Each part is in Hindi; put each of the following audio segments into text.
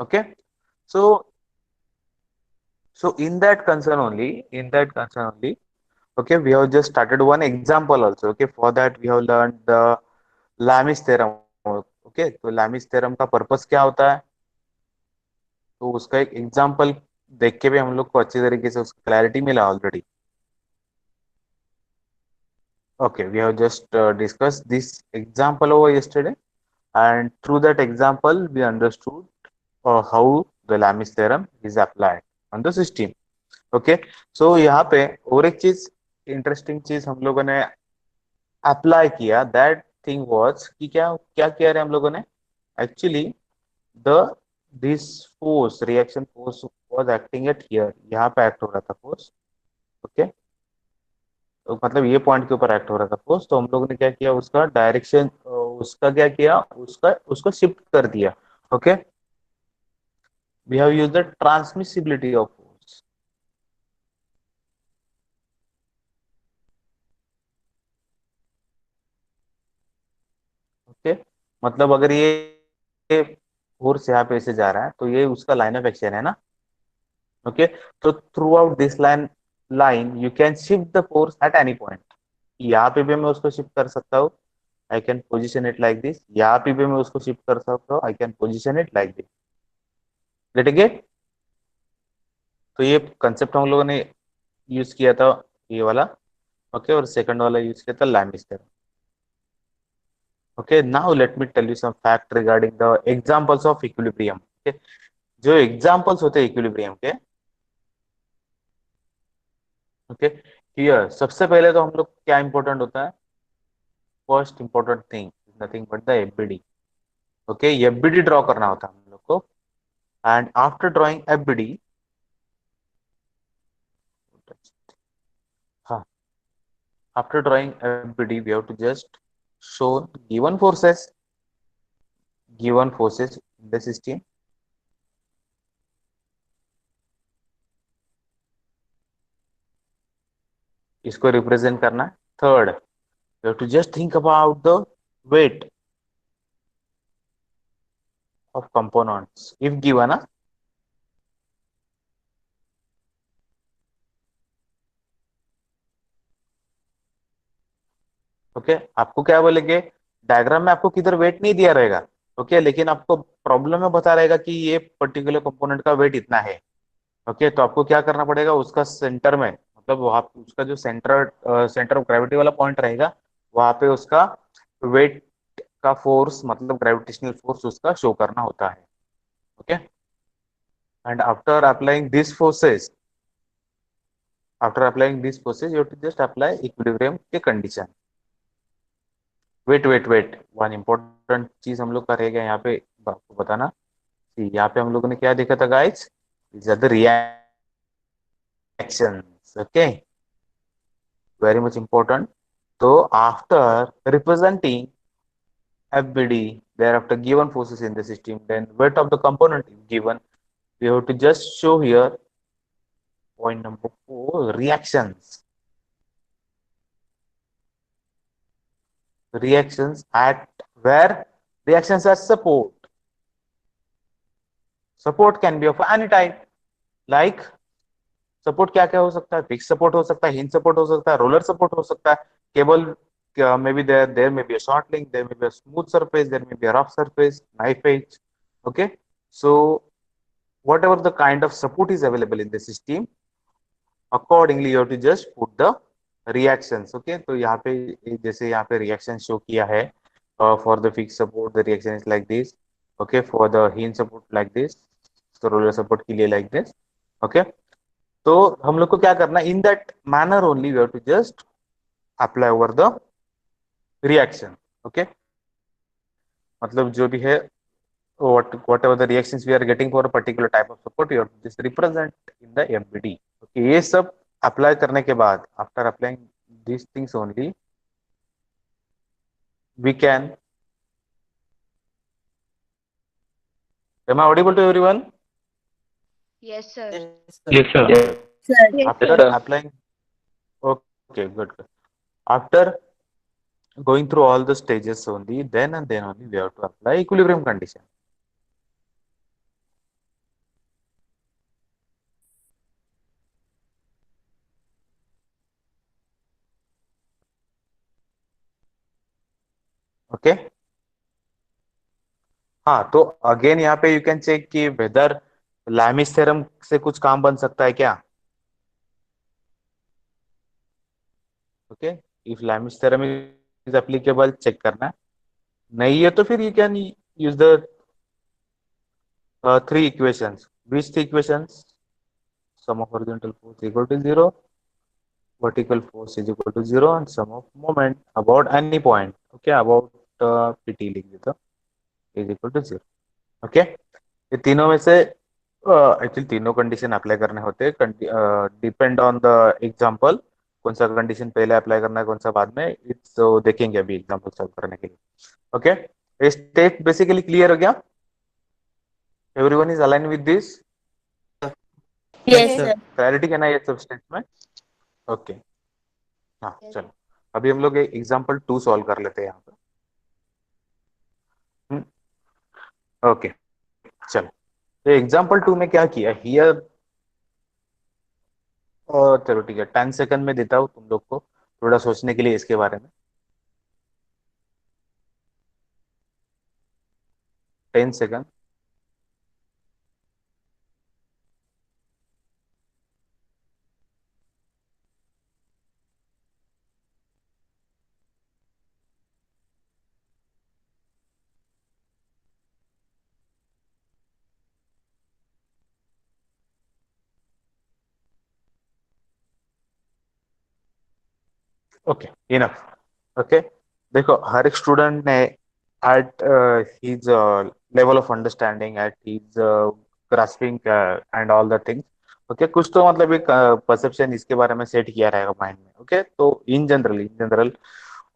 Okay. So in that concern only, okay, we have just started one example also. Okay, for that we have learned the Lamis theorem. Okay, तो Lamis theorem का पर्पस क्या होता है, तो उसका एक एग्जांपल देख के भी हम लोग को अच्छी तरीके से उसकी क्लैरिटी मिला already. Okay, we have just discussed this example over yesterday, and through that example we understood how the Lamis theorem is applied on the system. Okay, so यहाँ पे और एक चीज, इंटरेस्टिंग चीज हम लोगों ने अप्लाई किया, दैट थिंग वाज कि क्या क्या किया रहे हम लोगों ने actually, the this force, reaction force was acting at here, यहाँ पे एक्ट हो रहा था फोर्स. ओके, तो मतलब ये पॉइंट के ऊपर एक्ट हो रहा था फोर्स, तो हम लोगों ने क्या किया, उसका डायरेक्शन, उसका क्या किया, उसका उसको शिफ्ट कर दिया. Okay, we have used the transmissibility of force. Okay, मतलब अगर ये फोर्स यहाँ पे ऐसे जा रहा है तो ये उसका लाइन ऑफ एक्शन है ना. ओके, तो throughout this line you can shift the force at any point. यहाँ पे भी मैं उसको शिफ्ट कर सकता हूँ, I can position it like this. यहाँ पे भी मैं उसको शिफ्ट कर सकता हूँ, I can position it like this. Get get. तो ये कंसेप्ट हम लोगों ने यूज किया था, ये वाला. ओके, और सेकंड वाला यूज किया था Lami's theorem. Okay, now let me tell you some fact regarding the examples of equilibrium. Okay, जो एग्जांपल्स होते हैं इक्विलिब्रियम के. ओके, हियर सबसे पहले तो हम लोग क्या इंपॉर्टेंट होता है, first important thing nothing but the FBD. Okay, FBD draw करना होता है हम लोग को. एंड आफ्टर ड्रॉइंग एफबीडी, हाँ, after drawing FBD we have to just show given forces in the system. इसको रिप्रेजेंट करना है. Third, you have to just think about the weight of components if given. Okay, आपको क्या बोलेंगे, डायग्राम में आपको किधर वेट नहीं दिया रहेगा. ओके, लेकिन आपको प्रॉब्लम में बता रहेगा कि ये पर्टिकुलर कंपोनेंट का वेट इतना है. ओके, तो आपको क्या करना पड़ेगा, उसका सेंटर में, मतलब वहां उसका जो सेंटर ऑफ ग्रेविटी वाला पॉइंट रहेगा, वहां पे उसका वेट का फोर्स, मतलब ग्रेविटेशनल फोर्स उसका शो करना होता है. Okay, and after applying this forces you have to just apply equilibrium के कंडीशन. वेट, वन इंपॉर्टेंट चीज हम लोग का रहेगा यहाँ पे आपको बताना कि यहाँ पे हम लोगों ने क्या देखा था guys, these are the reactions. Okay, very much important. So after representing FBD, thereafter given forces in the system, then weight of the component is given. We have to just show here point number 4, reactions. Reactions at where reactions are support. Support can be of any type, like support क्या क्या हो सकता है, फिक्स सपोर्ट हो सकता है, हिंज सपोर्ट हो सकता है, रोलर सपोर्ट हो सकता है, cable may be there may be a short link, there may be a smooth surface, there may be a rough surface, knife edge. Okay, so whatever the kind of support is available in the system, accordingly you have to just put the reactions. Okay, तो यहाँ पे जैसे यहाँ पे रिएक्शन शो किया है, for the fix support the reaction is like this. Okay, for the hinge support like this, तो रोलर सपोर्ट के लिए लाइक दिस. ओके, तो हम लोग को क्या करना, in that manner only we have to just apply over the reaction. Okay, मतलब जो भी है, whatever the reactions we are getting for a particular type of support, you have to just represent in the FBD. Okay, ये सब अप्लाई करने के बाद, after applying these things only, we can, am I audible to everyone? Yes, sir. Yes, sir. Yes, sir. After Yes, applying, sir. okay, good. After going through all the stages only, then and then only we have to apply equilibrium condition. ओके। हाँ, तो अगेन यहाँ पे यू कैन चेक कि वेदर लैमिस थ्योरम से कुछ काम बन सकता है क्या। Okay, if Lami's theorem is applicable, check करना है। नहीं है तो फिर you can use the three equations. Which three equations? Sum of horizontal force equal to zero, vertical force is equal to zero, and sum of moment about any point. Okay, about PT लिख देता is equal to zero. Okay, ये तीनों में से एक्चुअली तीनों कंडीशन अप्लाई करने होते हैं, डिपेंड ऑन द एग्जांपल। कौन सा कंडीशन पहले अप्लाई करना है, कौन सा बाद में, इट्स देखेंगे अभी एग्जांपल सॉल्व करने के लिए। ओके, ये स्टेप बेसिकली क्लियर हो गया? Everyone is align with this? Yes, Yes. sir. Clarity कहना है ये सब स्टेप में? ओके, हाँ Yes. चलो, अभी हम लोग एग्जाम्पल 2 सॉल्व कर लेते हैं यहाँ पे। ओके, चलो, तो एग्जाम्पल 2 में क्या किया हियर, और चलो ठीक है, 10 सेकंड में देता हूँ तुम लोग को थोड़ा सोचने के लिए इसके बारे में। 10 सेकंड। Okay, enough. ओके, देखो हर एक स्टूडेंट ने at his level of understanding, at his grasping and all the things, okay, कुछ तो मतलब एक परसेप्शन इसके बारे में सेट किया रहेगा माइंड में। ओके, तो in general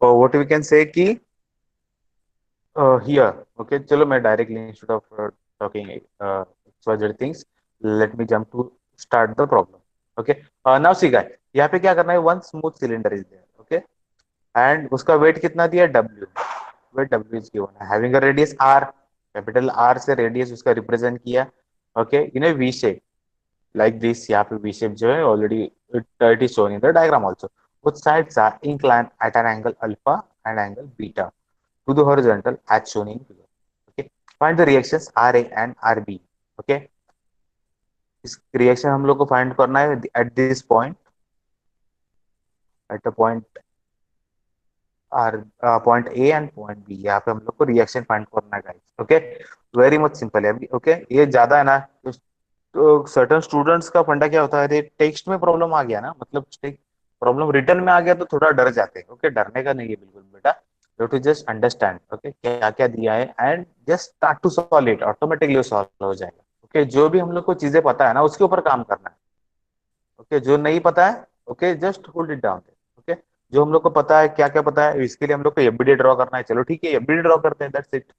what we can say कि हियर, ओके, चलो मैं directly instead of talking XYZ things, let me jump to start the problem. Okay, now see guys, यहाँ पे क्या करना है, one smooth cylinder is there, okay, and उसका वेट कितना दिया है, W. Weight W is given है, having a radius R, capital R से रेडियस उसका रिप्रेजेंट किया। Okay, in a V shape like this, यहाँ पे वी शेप जो है already it is shown in the diagram also. both sides are inclined at an angle alpha and angle beta to the horizontal as shown in figure. Okay, find the reactions RA and RB. Okay, इस रिएक्शन हम लोग को फाइंड करना है at this point, at the point R, point A and point B, यहाँ पे हम लोग को रिएक्शन फाइंड करना है guys. Okay, very much simple है अभी। ओके, ये ज्यादा है ना, तो सर्टन स्टूडेंट्स का फंडा क्या होता है, टेक्स्ट में प्रॉब्लम आ गया ना, मतलब प्रॉब्लम रिटर्न में आ गया तो थोड़ा डर जाते हैं। ओके, डरने का नहीं है बिल्कुल बेटा, you to just understand okay क्या क्या दिया है and just start to solve it, automatically solve हो जाएगा। ओके, जो भी हम लोग को चीजें पता है ना उसके ऊपर काम करना है। ओके, जो नहीं पता है, okay, just hold it down. Okay, जो हम लोग को पता है, क्या क्या पता है, इसके लिए हम लोग को एफबीडी ड्रॉ करना है, चलो ठीक है एफबीडी ड्रॉ करते हैं, दैट्स इट।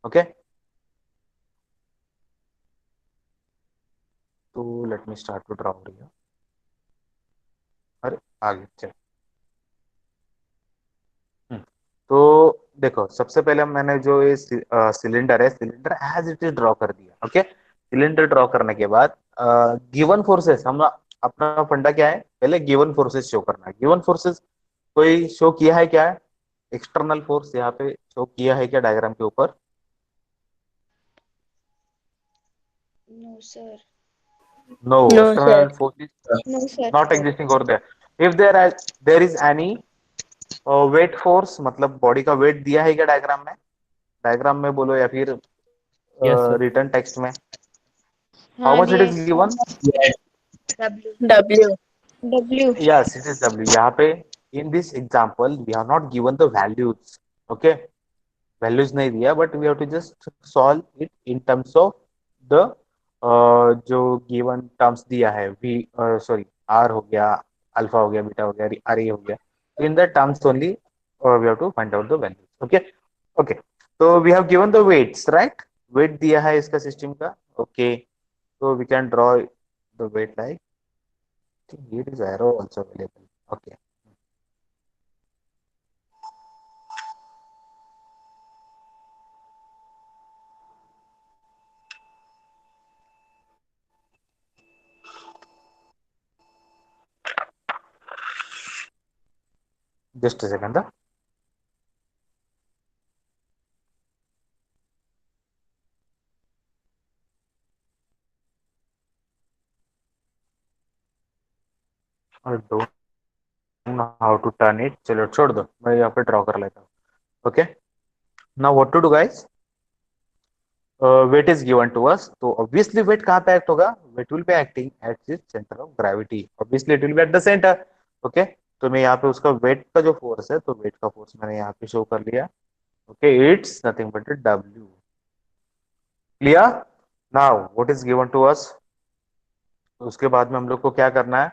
ओके, तो let me start to draw. अरे आगे चल। हम्म, तो देखो सबसे पहले मैंने जो ये सिलेंडर है, cylinder as it is draw कर दिया। ओके, सिलेंडर ड्रॉ करने के बाद गिवन फोर्सेस, हम अपना फंडा क्या है, पहले गिवन फोर्सेस शो करना है। गिवन फोर्सेस कोई शो किया है क्या है, एक्सटर्नल फोर्स यहाँ पे शो किया है क्या डायग्राम के ऊपर? No, sir. No, No, sir. External force is No, sir. Not existing over there. If there is any weight force, मतलब बॉडी का वेट दिया है क्या डायग्राम में? डायग्राम में बोलो या फिर Yes, sir. रिटर्न टेक्स्ट में, हाउ हाँ, much it is yes. Given? Yes. W. W. W. Yes, it is W. यहाँ पे in this example we have not given the values. Okay, values नहीं दिया, but we have to just solve it in terms of the जो गिवन टर्म्स दिया है, वी सॉरी आर हो गया, अल्फा हो गया, बीटा हो गया, आर ए हो गया, in the terms only we have to find out the values. Okay, okay, तो we have given the weights, right? Weight दिया है इसका सिस्टम का। Okay, so we can draw the weight like, here is arrow also available. Okay, just a second. I don't know how to turn it, चलो छोड़ दो, मैं यहाँ पे ड्रॉ कर लेता हूँ. Okay, now what to do guys. Weight is given to us, तो ऑब्वियसली वेट कहाँ पे एक्ट होगा, weight will be acting at the centre of gravity, obviously it will be at the centre. Okay, तो मैं यहाँ पे उसका वेट का जो फोर्स है, तो वेट का फोर्स मैंने यहाँ पे शो कर लिया. Okay, it's nothing but W. Clear. Now what is given to us. उसके बाद में हम लोग को क्या करना है.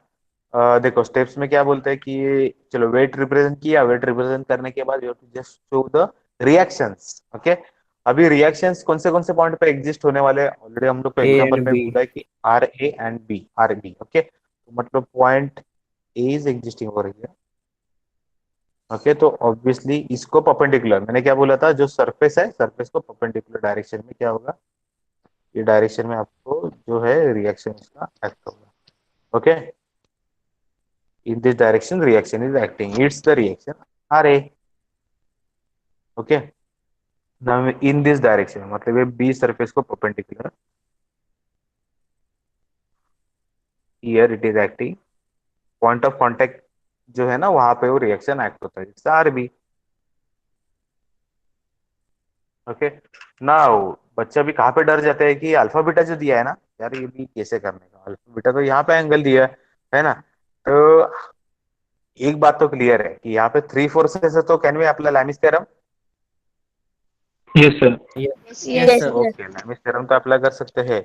देखो स्टेप्स में क्या बोलते हैं कि चलो वेट रिप्रेजेंट किया, वेट रिप्रेजेंट करने के बाद you to just show the reactions. Okay, अभी रिएक्शंस कौन से पॉइंट पे एग्जिस्ट होने वाले हैं, ऑलरेडी हम लोग को A एग्जांपल and में B. बोला है कि R A and B, R B. Okay, तो मतलब पॉइंट ए इज एग्जिस्टिंग हो रही है. ओके, तो ऑब्वियसली इसको परपेंडिकुलर, मैंने क्या बोला था, जो सरफेस है सरफेस को परपेंडिकुलर डायरेक्शन में क्या होगा, ये डायरेक्शन में आपको जो है रिएक्शन इसका एक्ट होगा. Okay, in this direction reaction is acting, it's the reaction Ra. Okay, now in this direction मतलब ये B surface को perpendicular, here it is acting, point of contact जो है ना वहां पे वो रिएक्शन एक्ट होता है, it's Rb. ओके, नाउ बच्चा भी कहाँ पे डर जाता है कि अल्फा बीटा जो दिया है ना, यार ये भी कैसे करने का, अल्फा बीटा तो यहाँ पे एंगल दिया है ना. तो एक बात तो क्लियर है कि यहाँ पे थ्री फोर्सेस है, तो can we apply Lami's theorem. Yes, sir. Yes, Yes, yes. sir. Okay, Lami's theorem तो अप्लाई कर सकते हैं,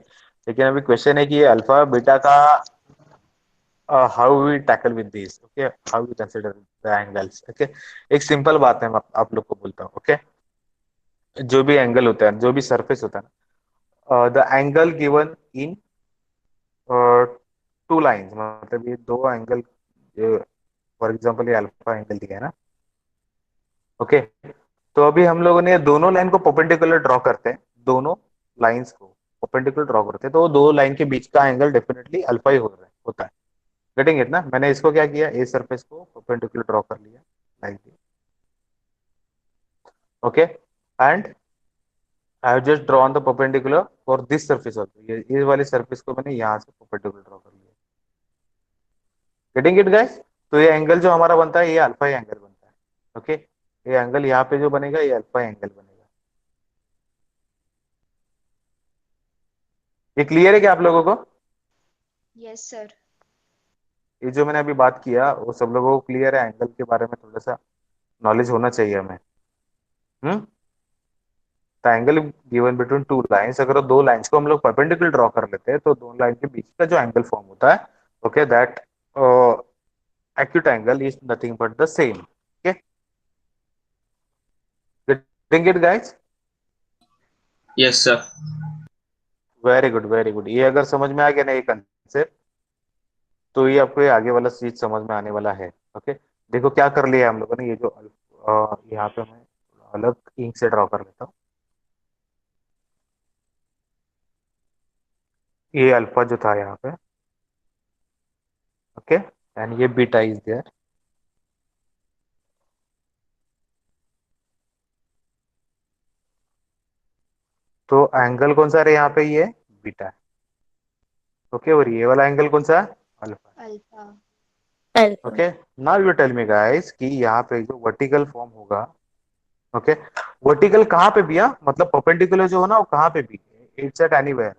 लेकिन अभी क्वेश्चन है कि ये अल्फा बीटा का how we tackle with this. Okay, how we consider the angles. Okay, एक सिंपल बात है, मैं आप लोग को बोलता हूँ. ओके, जो भी एंगल होता है, जो भी सरफेस होता है ना, the angle given in two lines, मतलब ये दो एंगल, फॉर एग्जांपल ये अल्फा एंगल दिया है ना. ओके, तो अभी हम लोगों ने दोनों लाइन को परपेंडिकुलर ड्रॉ करते हैं, दोनों लाइंस को परपेंडिकुलर ड्रॉ करते हैं, तो वो दो लाइन के बीच का एंगल डेफिनेटली अल्फा ही हो रहा है, होता है. गेटिंग इट ना. मैंने इसको क्या किया, ए सरफेस को परपेंडिकुलर ड्रॉ कर लिया like this. Okay, and I have just drawn the perpendicular for this surface also, ये वाली सरफेस को मैंने यहाँ से परपेंडिकुलर ड्रॉ कर लिया. Getting it guys. तो ये एंगल जो हमारा बनता है, ये अल्फा एंगल बनता है. ओके, ये एंगल यहाँ पे जो बनेगा, ये अल्फा एंगल बनेगा. ये क्लियर है क्या आप लोगों को. Yes, sir. ये जो मैंने अभी बात किया वो सब लोगों को क्लियर है, एंगल के बारे में थोड़ा सा नॉलेज होना चाहिए हमें. Hmm, the angle given between two lines, अगर दो लाइंस को हम लोग परपेंडिकुलर ड्रॉ कर लेते हैं, तो दोनों लाइन के बीच का जो एंगल फॉर्म होता है, okay, that acute angle is nothing but the same. Okay, getting it guys. Yes, sir. Very good, very good. ये अगर समझ में आ गया ना ये कंसेप्ट, तो ये आपको ये आगे वाला चीज समझ में आने वाला है. ओके, देखो क्या कर लिया हम लोगों ने, ये जो यहाँ पे मैं अलग इंक से ड्रॉ कर लेता हूँ. ये अल्फा जो था यहाँ पे, ओके, एंड ये बीटा इज देयर. तो एंगल कौन सा है यहाँ पे, ये बीटा है. ओके, और ये वाला एंगल कौन सा है, alpha. Alpha. Alpha. Okay, now you tell me guys कि यहाँ पे जो वर्टिकल फॉर्म होगा, ओके, वर्टिकल कहाँ पे भी है, मतलब परपेंडिकुलर जो हो ना वो कहाँ पे भी, इट्स एट एनीवेयर.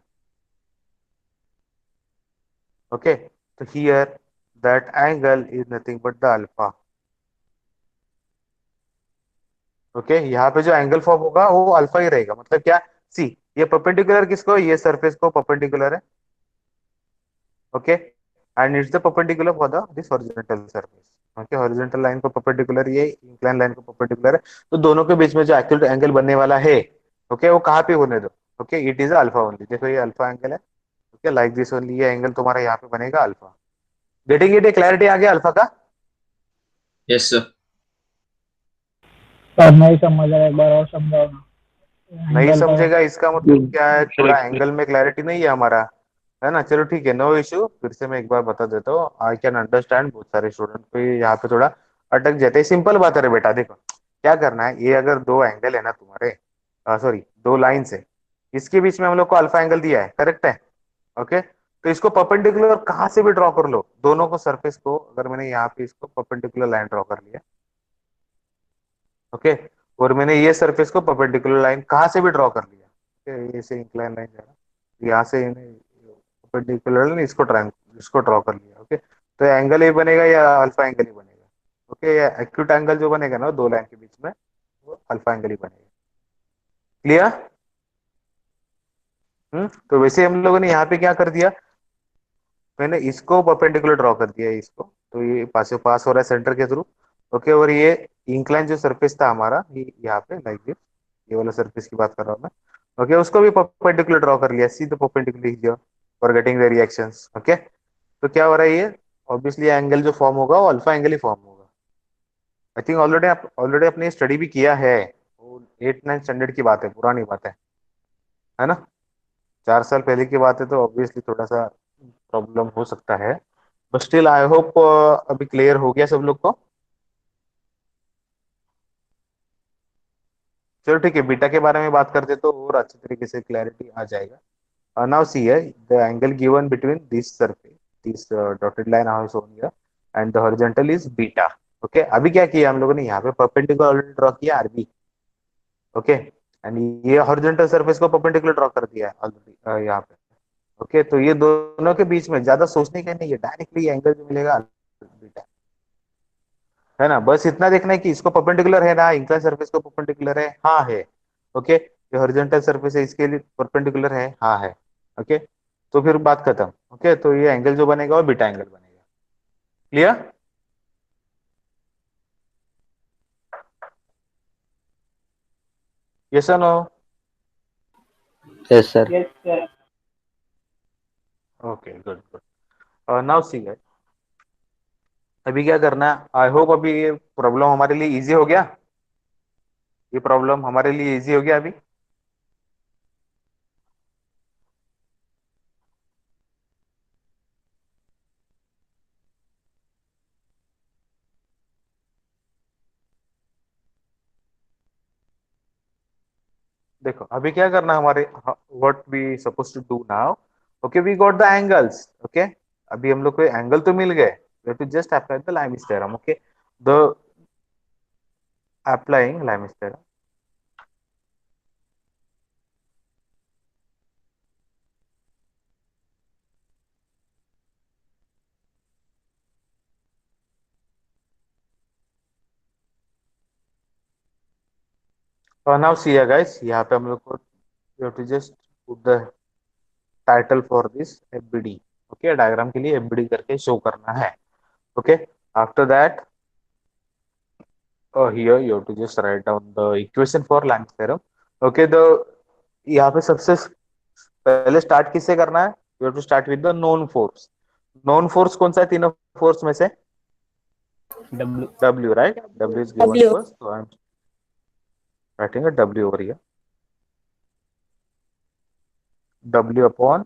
ओके, तो here that angle is nothing but the alpha. Okay, यहाँ पे जो एंगल फॉर्म होगा वो अल्फा ही रहेगा, मतलब क्या, सी, ये परपेंडिकुलर किसको, ये सरफेस को परपेंडिकुलर है. Okay, and it's the perpendicular for the this horizontal surface. Okay, horizontal line को परपेंडिकुलर, ये इंक्लाइन लाइन को परपेंडिकुलर है, तो दोनों के बीच में जो एक्यूट एंगल बनने वाला है, ओके, वो कहाँ पे होने दो. Okay, it is alpha only. देखो ये अल्फा एंगल है. ओके, लाइक दिस ओनली, ये एंगल तुम्हारा यहाँ पे बनेगा अल्फा. गेटिंग इट, क्लैरिटी आ गया अल्फा का. Yes, sir. सर नहीं समझ रहा, एक बार और समझाओ ना. नहीं एंगल का समझेगा इसका मतलब क्या है, थोड़ा Correct. एंगल में क्लैरिटी नहीं है हमारा, है ना. चलो ठीक है, नो इशू, फिर से मैं एक बार बता देता हूँ. आई कैन अंडरस्टैंड, बहुत सारे स्टूडेंट को यहाँ पे थोड़ा अटक जाते हैं. सिंपल बात है रे बेटा, देखो क्या करना है, ये अगर दो एंगल है ना तुम्हारे, सॉरी दो लाइन है, इसके बीच में हम लोग को अल्फा एंगल दिया है, करेक्ट है. ओके, तो इसको परपेंडिकुलर कहां से भी ड्रॉ कर लो, दोनों को सरफेस को, अगर मैंने यहाँ पे इसको परपेंडिकुलर लाइन ड्रॉ कर लिया, ओके, और मैंने ये सरफेस को परपेंडिकुलर लाइन कहां से भी ड्रॉ कर लिया, ओके, ये से इंक्लाइन लाइन जा रहा, यहाँ से परपेंडिकुलर लाइन इसको ड्रॉ कर लिया, ओके, तो एंगल ये बनेगा या अल्फा एंगल ही बनेगा, ओके, या एक्यूट एंगल जो बनेगा ना दो लाइन के बीच में, वो अल्फा एंगल ही बनेगा। क्लियर? तो वैसे हम लोगों ने यहाँ पे क्या कर दिया, मैंने इसको परपेंडिकुलर ड्रॉ कर दिया है इसको, तो ये पास हो रहा है सेंटर के थ्रू, ओके, और ये इंक्लाइन जो सरफेस था हमारा ये यहाँ पे लाइक दिस, ये वाला सरफेस की बात कर रहा हूँ मैं, ओके, उसको भी परपेंडिकुलर ड्रॉ कर लिया, see the perpendicular here for getting the reactions, okay. तो क्या हो रहा है ये, ऑब्वियसली एंगल जो फॉर्म होगा वो अल्फा एंगल ही फॉर्म होगा। आई थिंक ऑलरेडी अपने स्टडी भी किया है, वो 8-9 स्टैंडर्ड की बात है, पुरानी बात है ना, 4 साल पहले की बात है, तो ऑब्वियसली थोड़ा सा प्रॉब्लम हो सकता है, बट स्टिल आई होप अभी क्लियर हो गया सब लोग को। चलो ठीक है, बीटा के बारे में बात करते तो और अच्छे तरीके से क्लैरिटी आ जाएगा। नाउ सी है the angle given between this surface, this dotted line I have shown here, and the horizontal is beta, okay. अभी क्या किया हम लोगों ने, यहाँ पे परपेंडिकुलर ऑलरेडी ड्रॉ किया आरबी, ओके, एंड ये हॉरिजॉन्टल सरफेस को परपेंडिकुलर ड्रॉ कर दिया है ऑलरेडी यहाँ पे, ओके। तो ये दोनों के बीच में ज्यादा सोचने का नहीं है, डायरेक्टली एंगल जो मिलेगा बीटा, है ना, बस इतना देखना है कि इसको परपेंडिकुलर है ना, इंक्लाइन सरफेस को परपेंडिकुलर है, हाँ है, ओके, ये हॉरिजॉन्टल सरफेस है इसके लिए परपेंडिकुलर है, हाँ है, ओके, तो फिर बात खत्म, ओके। तो ये एंगल जो बनेगा वो बीटा एंगल बनेगा। क्लियर? यस और no? Yes, sir. Yes, sir. Okay, good good. Now see guys, अभी क्या करना है, आई होप अभी ये प्रॉब्लम हमारे लिए इजी हो गया, ये प्रॉब्लम हमारे लिए इजी हो गया अभी। देखो अभी क्या करना हमारे, what we suppose to do now, okay, we got the angles, okay, अभी हम लोग को एंगल तो मिल गए, we have to just apply the Lami's theorem, okay, the applying Lami's theorem, now see guys, यहाँ पे हम लोग को we have to just put the title for this FBD, okay, diagram के लिए एफबीडी करके शो करना है, okay. After that here you have to just write down the equation for Lang's theorem, okay, the यहाँ पे सबसे पहले स्टार्ट किससे करना है, you have to start with the known force. Known force कौन सा है तीनों फोर्स में से? W. W, right? W is given to us, so I'm writing a W over here, W upon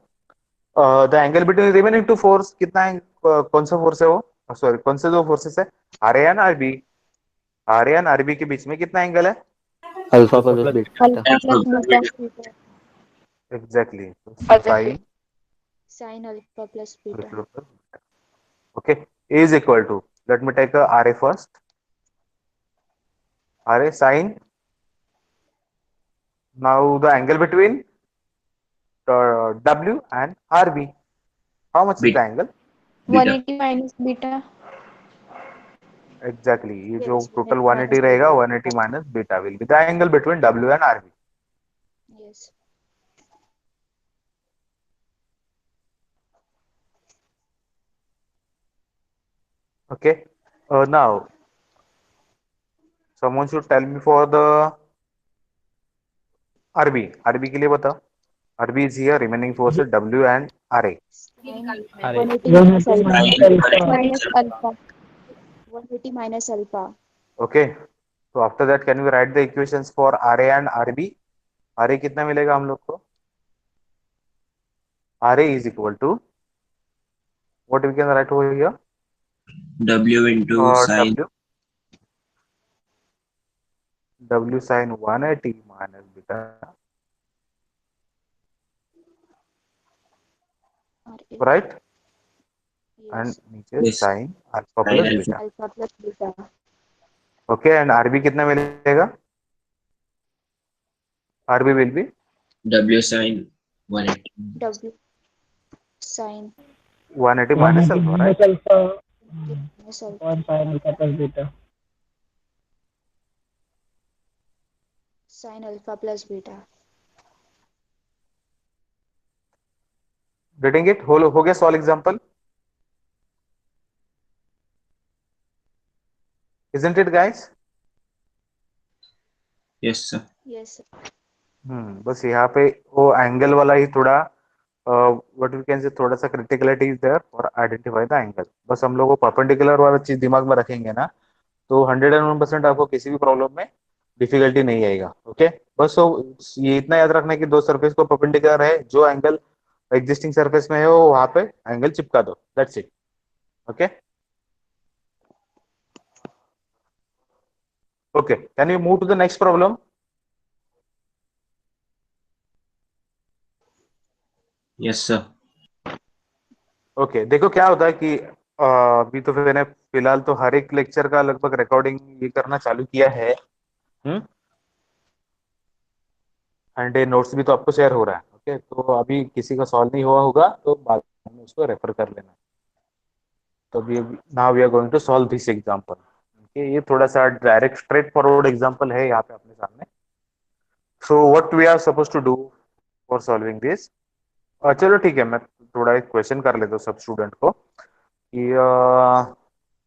the angle between remaining two force, कितना है, कौन सा फोर्स है वो, सॉरी कौन से दो फोर्सेस है, R A and RB, R A and RB के बीच में कितना एंगल है? Alpha Alpha plus plus beta. Alpha plus beta. Exactly, sine Sin alpha plus beta. okay, is equal to, let me take a RA first, RA sine, now the angle between W and RB, how much is the Beta. angle? 180 minus beta. Exactly, ये जो Yes, टोटल 180 minus 180 रहेगा, beta. 180 minus beta will be the angle between W and RB, Yes. okay. Now someone should tell me for the RB के लिए बताओ, RB is here, remaining forces W and RA, Sin Are 180 minus 180 alpha. minus alpha. Minus alpha. 180 minus alpha. okay. So after that can we write the equations for RA and RB? RA कितना मिलेगा हम लोग को, RA is equal to, what we can write over here, W into sine. W sin 180 minus beta right, and Yes. नीचे Yes. Sine alpha Sin plus alpha. Beta. Alpha plus beta. Okay, and RB कितना मिलेगा? RB will be W sin 180. W sin 180 minus 180 alpha, minus right? alpha minus alpha. upon sin alpha plus beta. Sin alpha plus beta. Getting it? हो गया solve example? Isn't it guys? Yes, sir. Yes. बस यहाँ पे वो एंगल वाला ही थोड़ा व्हाट वी कैन से थोड़ा सा क्रिटिकलिटी इज देयर और आइडेंटिफाई द एंगल। बस हम लोग को परपेंडिकुलर वाला चीज दिमाग में रखेंगे ना, तो 101% आपको किसी भी प्रॉब्लम में डिफिकल्टी नहीं आएगा। ओके, बस ये इतना याद रखना है कि दो सरफेस को परपेंडिकुलर है, जो एंगल एग्जिस्टिंग सरफेस में है वो वहां पे एंगल चिपका दो, that's it. Okay okay, can you move to the next problem? Yes, sir. Okay, देखो क्या होता है कि अभी तो मैंने फिलहाल तो हर एक लेक्चर का लगभग रिकॉर्डिंग ये करना चालू किया है। एंड नोट्स भी तो आपको शेयर हो रहा है। ओके, तो अभी किसी का सॉल्व नहीं हुआ होगा तो बाद में उसको रेफर कर लेना। तो अभी now we are going to solve this example. Okay, ये थोड़ा सा डायरेक्ट स्ट्रेट फॉरवर्ड एग्जांपल है यहाँ पे अपने सामने। So what we are suppose to do for solving this, चलो ठीक है, मैं थोड़ा एक क्वेश्चन कर लेता हूँ सब स्टूडेंट को कि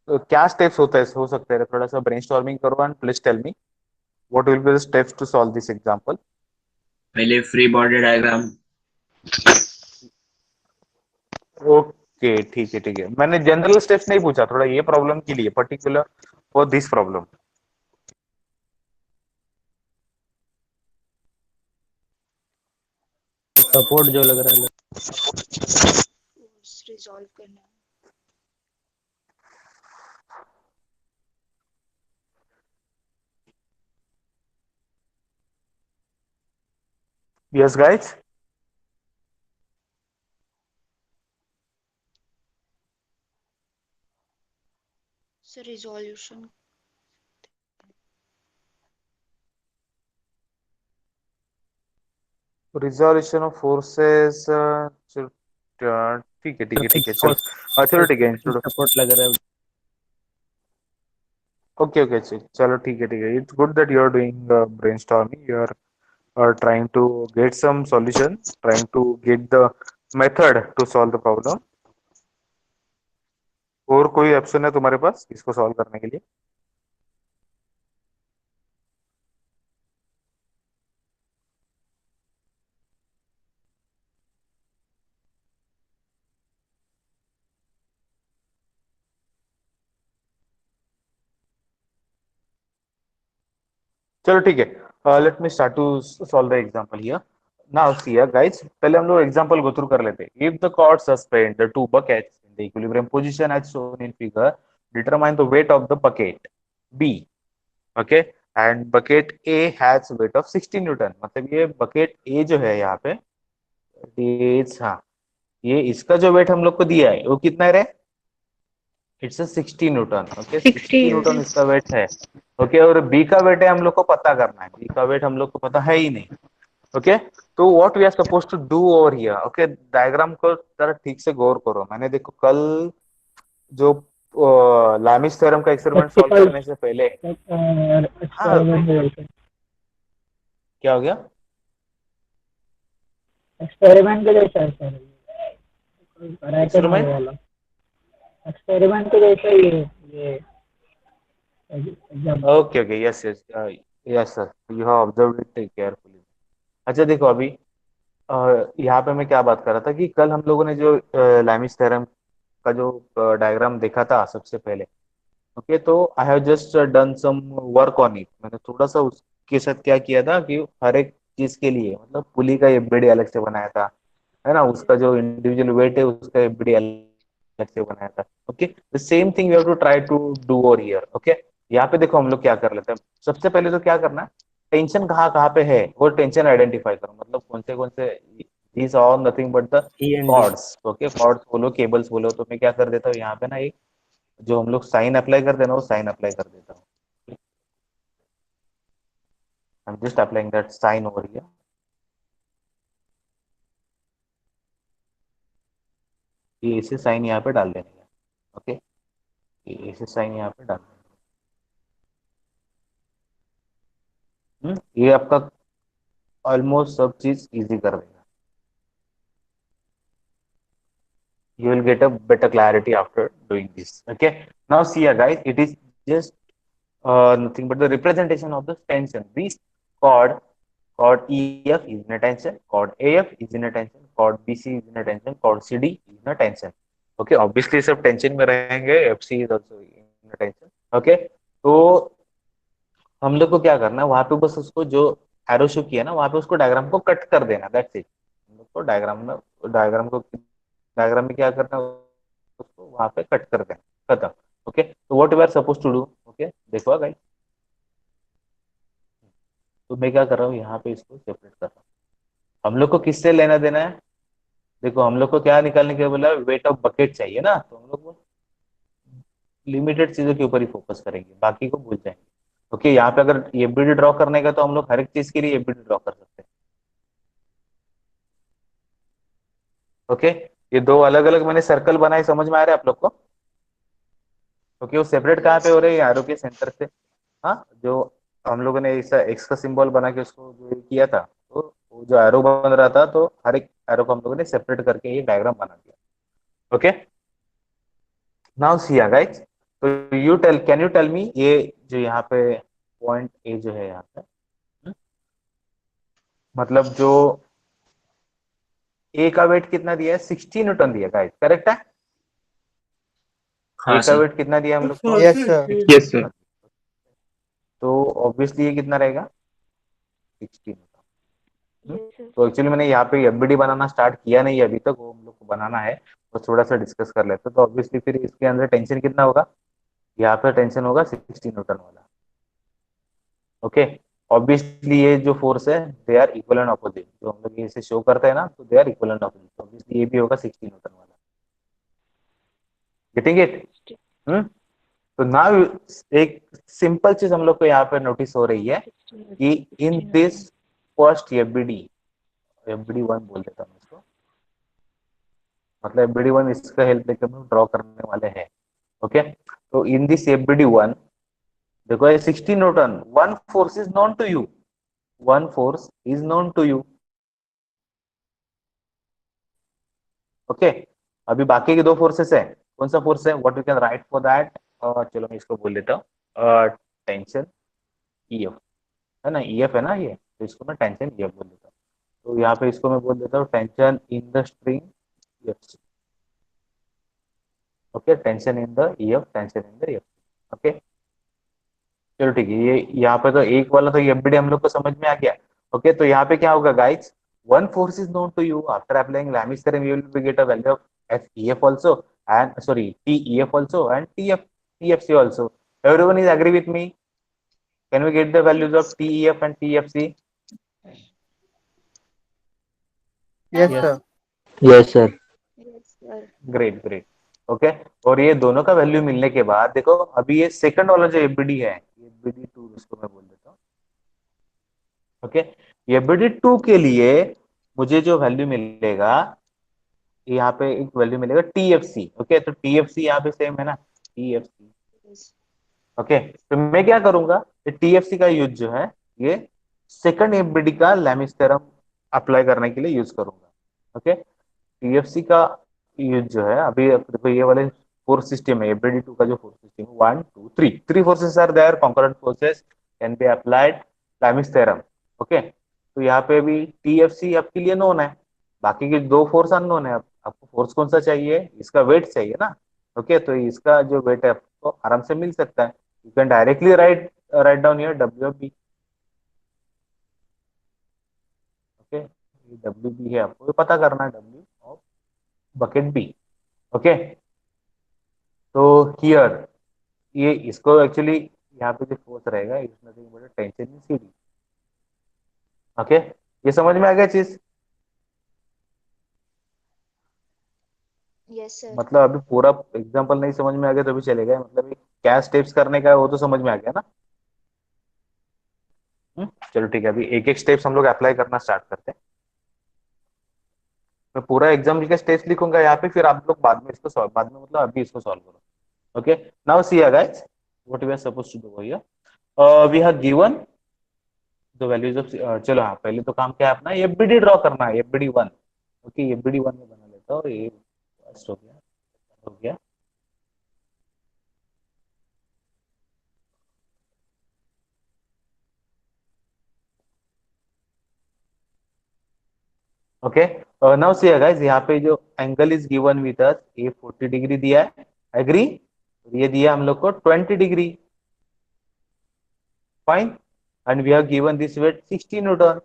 क्या स्टेप्स होता है हो सकते हैं, थोड़ा सा ब्रेनस्टॉर्मिंग करो and please tell me what will be the steps to solve this example. पहले फ्री बॉडी डायग्राम. ओके ठीक है, मैंने जनरल स्टेप्स नहीं पूछा, थोड़ा ये प्रॉब्लम के लिए particular for this problem. Support जो लग रहा है Resolve करना. Yes guys, So resolution. Resolution of forces, ठीक है फिक्स चलो, चलो ठीक है इंस्टेड। सपोर्ट लग रहा है. ओके चलो ठीक है, it's good that you are doing brainstorming, you are trying to get some solution, trying to get the method to solve the problem। और कोई ऑप्शन है तुम्हारे पास इसको सॉल्व करने के लिए? चलो ठीक है, let me start to solve the example here. Now see here guys, पहले हम लोग एग्जांपल गो थ्रू कर लेते हैं। If the cord suspend the two buckets in the equilibrium position as shown in figure, determine the weight of the bucket B. Okay, and bucket A has weight of 60 newton. मतलब ये बकेट ए जो है यहाँ पे, हाँ, ये इसका जो वेट हम लोग को दिया है वो कितना है? It's 60 newton. ओके, 60 न्यूटन इसका वेट है। ओके, और बी का वेट है हम लोग को पता करना है, बी का वेट हम लोग को पता है ही नहीं। ओके, तो what we are suppose to do over here. Okay, diagram को जरा ठीक से गौर करो। मैंने देखो कल जो लामिस थ्योरम का एक्सपेरिमेंट सॉल्व प्रैक्टिकल करने से पहले, हाँ एक्सपेरिमेंट जैसा. क्या हो गया? एक्सपेरिमेंट के जैसा है सर. कराटे में वो इंस्ट्रूमेंट, वाला एक्सपेरिमेंट के जैसा ही है ये exam. Okay yes sir, you have observed it carefully. अच्छा देखो अभी यहाँ पे मैं क्या बात कर रहा था कि कल हम लोगों ने जो लैमिस थ्योरम का जो डायग्राम देखा था सबसे पहले। ओके, तो I have just done some work on it. मैंने थोड़ा सा उसके साथ क्या किया था कि हर एक चीज के लिए, मतलब पुली का एफबीडी अलग से बनाया था, है ना, उसका जो इंडिविजुअल वेट है उसका एफबीडी अलग से बनाया था। Okay, the same thing we have to try to do over here. Okay, यहाँ पे देखो हम लोग क्या कर लेते हैं। सबसे पहले तो क्या करना, टेंशन कहाँ कहाँ पे है वो टेंशन आइडेंटिफाई करो। मतलब कौन से these are nothing but the E and D. Cords. Okay, cords बोलो, केबल्स बोलो, तो मैं क्या कर देता हूँ यहाँ पे ना, एक जो हम लोग साइन अप्लाई करते हैं ना, वो साइन अप्लाई कर देता हूँ. I am just applying that sine over here. ये ऐसे साइन यहाँ पे डाल देने का. ओके, ये ऐसे साइन यहाँ पे डाल देने का. ये आपका ऑलमोस्ट सब चीज इजी कर देगा. You will get a better clarity after doing this. Okay, now see here guys, it is just nothing but the representation of the tension. This chord EF is in a tension, chord AF is in a tension, chord BC is in a tension, chord CD is in a tension. Okay, obviously सब tension में रहेंगे. FC is also in a tension. Okay, तो हम लोग को क्या करना है, वहां पे बस उसको जो एरो शो किया ना, वहां पे उसको डायग्राम को कट कर देना. That's it. हम लोग को डायग्राम में क्या करना है, उसको वहां पे कट कर देना. खत्म. ओके, तो what we are suppose to do. Okay, देखो गाइस, तो मैं क्या कर रहा हूँ, यहाँ पे इसको सेपरेट कर रहा हूँ. हम लोग को किससे लेना देना है. देखो, हम लोग को क्या निकालने के बोला, वेट ऑफ बकेट चाहिए ना, तो हम लोग लिमिटेड चीजों के ऊपर ही फोकस करेंगे, बाकी को भूल जाएंगे. ओके, यहाँ पे अगर एफबीडी ड्रॉ करने का, तो हम लोग हर एक चीज के लिए एफबीडी ड्रॉ कर सकते हैं. ओके, ये दो अलग अलग मैंने सर्कल बनाए, समझ में आ रहा है आप लोग को. ओके, वो सेपरेट कहाँ पे हो रहे हैं, एरो के सेंटर से. हाँ, जो हम लोगों ने ऐसा एक्स का सिंबल बना के उसको जो किया था, तो वो जो एरो बन रहा था, तो हर एक एरो को हम लोगों ने सेपरेट करके ये डायग्राम बना दिया. ओके, नाउ सी गाइस, तो you tell, can you tell me, ये जो यहाँ पे पॉइंट ए जो है यहाँ पे, मतलब जो ए का वेट कितना दिया है, 60 न्यूटन दिया गाइस, करेक्ट है. हाँ ए का सर. वेट कितना दिया हम लोग को. Yes sir. Yes sir. तो ऑब्वियसली ये कितना रहेगा, 60 न्यूटन. Yes, sir. तो एक्चुअली मैंने यहाँ पे एफबीडी बनाना स्टार्ट किया नहीं अभी तक, वो हम लोग को बनाना है, तो थोड़ा सा डिस्कस कर लेते हैं. तो ऑब्वियसली फिर इसके अंदर टेंशन कितना होगा, यहाँ पे टेंशन होगा 60 न्यूटन वाला. ओके, ऑब्वियसली ये जो फोर्स है, they are equal and opposite. जो हम लोग इसे शो करते हैं ना, तो they are equal and opposite. Obviously ये भी होगा 60 न्यूटन वाला. Getting it. तो नाउ एक सिंपल चीज हम लोग को यहाँ पे नोटिस हो रही है कि इन दिस फर्स्ट एफबीडी 1 बोल देता हूँ इसको, मतलब एफबीडी 1, इसका हेल्प लेकर हम ड्रॉ करने वाले हैं. ओके, तो इन दिस एफबीडी 1, देखो ये 60 newton, one force is known to you, one force is known to you. Okay, अभी बाकी के दो फोर्सेस है. कौन सा फोर्स है, what we can write for that. चलो मैं इसको बोल देता हूँ टेंशन ईएफ, है ना, ईएफ है ना ये, तो इसको मैं टेंशन ईएफ बोल देता हूँ. तो यहाँ पे इसको मैं बोल देता हूँ tension in the string EF. Okay, tension in the EF, tension in the EF. Okay, चलो ठीक है. ये यहाँ पे तो एक वाला तो एफबीडी हम लोग को समझ में आ गया. ओके, तो यहाँ पे क्या होगा guys, one force is known to you. After applying Lami's theorem, you will get a value of FEF also, and sorry, TEF also, and TFC also. Everyone is agree with me? Can we get the values of TEF and TFC? Yes sir. Yes, sir. Yes, sir. Great great. Okay, और ये दोनों का वैल्यू मिलने के बाद देखो, अभी ये सेकंड वाला जो एफबीडी है, एफबीडी 2 इसको मैं बोल देता हूँ. ओके, एफबीडी 2 के लिए मुझे जो वैल्यू मिलेगा, यहाँ पे एक वैल्यू मिलेगा टीएफसी. ओके, तो टीएफसी यहाँ पे सेम है ना, टीएफसी. Yes. ओके, तो मैं क्या करूंगा, टीएफसी का यूज जो है, ये सेकंड एफबीडी का लैमिस थ्योरम अप्लाई करने के लिए यूज करूंगा. ओके, टीएफसी का यूज जो है, अभी देखो ये वाले फोर्स सिस्टम है, एफबीडी 2 का जो फोर्स सिस्टम है, 1 2 3 3 forces are there, concurrent forces can be applied Lami's theorem. Okay, तो यहाँ पे भी टीएफसी आपके लिए नोन है, बाकी के दो फोर्स अननोन है. आपको फोर्स कौन सा चाहिए, इसका वेट चाहिए ना. ओके, तो इसका जो वेट है आपको आराम से मिल सकता है. You can directly write down here W of B. Okay, W B है, आपको पता करना है, W of bucket B. Okay, तो हियर ये इसको एक्चुअली यहाँ पे जो फोर्स रहेगा, इसमें nothing but tension in CD. Okay, ये समझ में आ गया चीज. Yes, sir. मतलब अभी पूरा एग्जांपल नहीं समझ में आ गया तो भी चलेगा, मतलब ये क्या स्टेप्स करने का है वो तो समझ में आ गया ना। चलो ठीक है, अभी एक एक स्टेप्स हम लोग अप्लाई करना स्टार्ट करते हैं। मैं पूरा एग्जाम्पल के स्टेप्स लिखूंगा यहाँ पे, फिर आप लोग बाद में इसको सॉल्व, बाद में मतलब अभी इसको सॉल्व करो। Okay, now see guys what we are supposed to do here. We have given the values of, चलो हाँ पहले तो काम क्या है अपना, एफबीडी ड्रॉ करना है, FBD one. Okay, FBD one में बना लेता हूँ, ये फर्स्ट हो गया। ओके, नाउ सी गाइस, यहाँ पे जो angle is given with us, ये 40 डिग्री दिया है, एग्री। ये दिया हम लोग को 20 degree, fine, and we have given this weight 60 newton.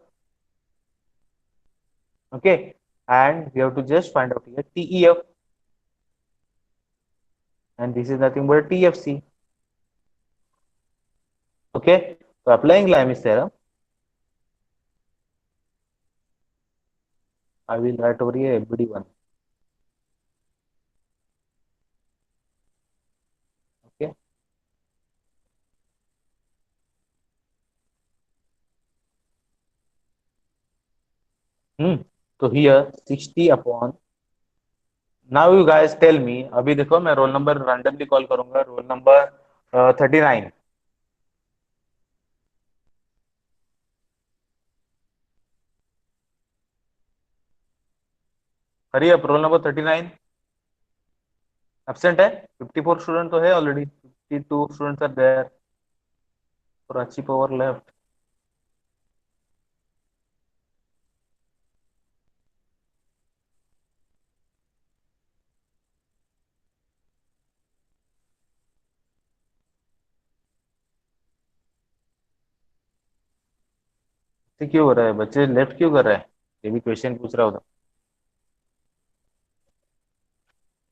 Okay, and we have to just find out here TEF, and this is nothing but TFC. Okay, so applying Lami's theorem, I will write over here FBD1. Okay, so here 60 upon, now you guys tell me, अभी देखो मैं रोल नंबर रैंडमली कॉल करूंगा, roll number 39। Hurry up, roll number 39 absent है। 54 स्टूडेंट तो है ऑलरेडी, 52 स्टूडेंट्स आर देयर, और अच्छी पावर लेफ्ट। क्यों हो रहा है, बच्चे लेफ्ट क्यों कर रहे हैं, ये भी क्वेश्चन पूछ रहा होता।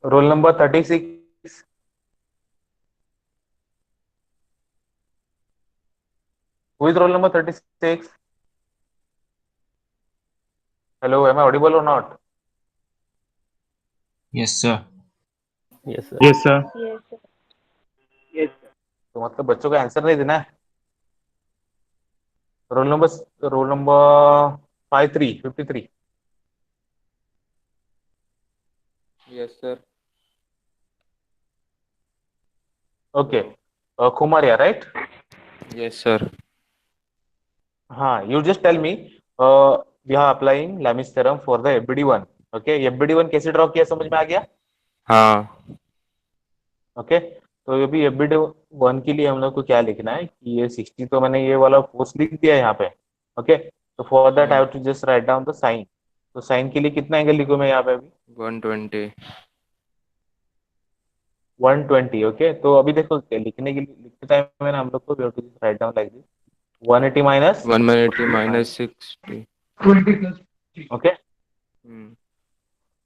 Roll number 36, who is roll number 36? Hello, am I audible or not? Yes, sir. Yes, sir. Yes, sir. Yes, sir. Yes, sir. तो मतलब बच्चों का आंसर नहीं देना है। Roll number 53। Yes, sir. Okay, Kumaria right. Yes, sir. हाँ, you just tell me, we are applying Lami's theorem for the FBD1। Okay, FBD1 कैसे ड्रॉ किया समझ में आ गया। हाँ. ओके, तो ये भी FBD1 के लिए हम लोग को क्या लिखना है कि ये 60, तो मैंने ये वाला फोर्स लिख दिया है यहाँ पे। ओके, तो for that I have to just write down the sine. तो साइन के लिए कितना एंगल लिखूं मैं यहाँ पे अभी, 120. 120। ओके, तो अभी देखो लिखने के लिए, लिखते टाइम में ना हम लोग को write down like this, 180 minus 180 minus 60. Okay.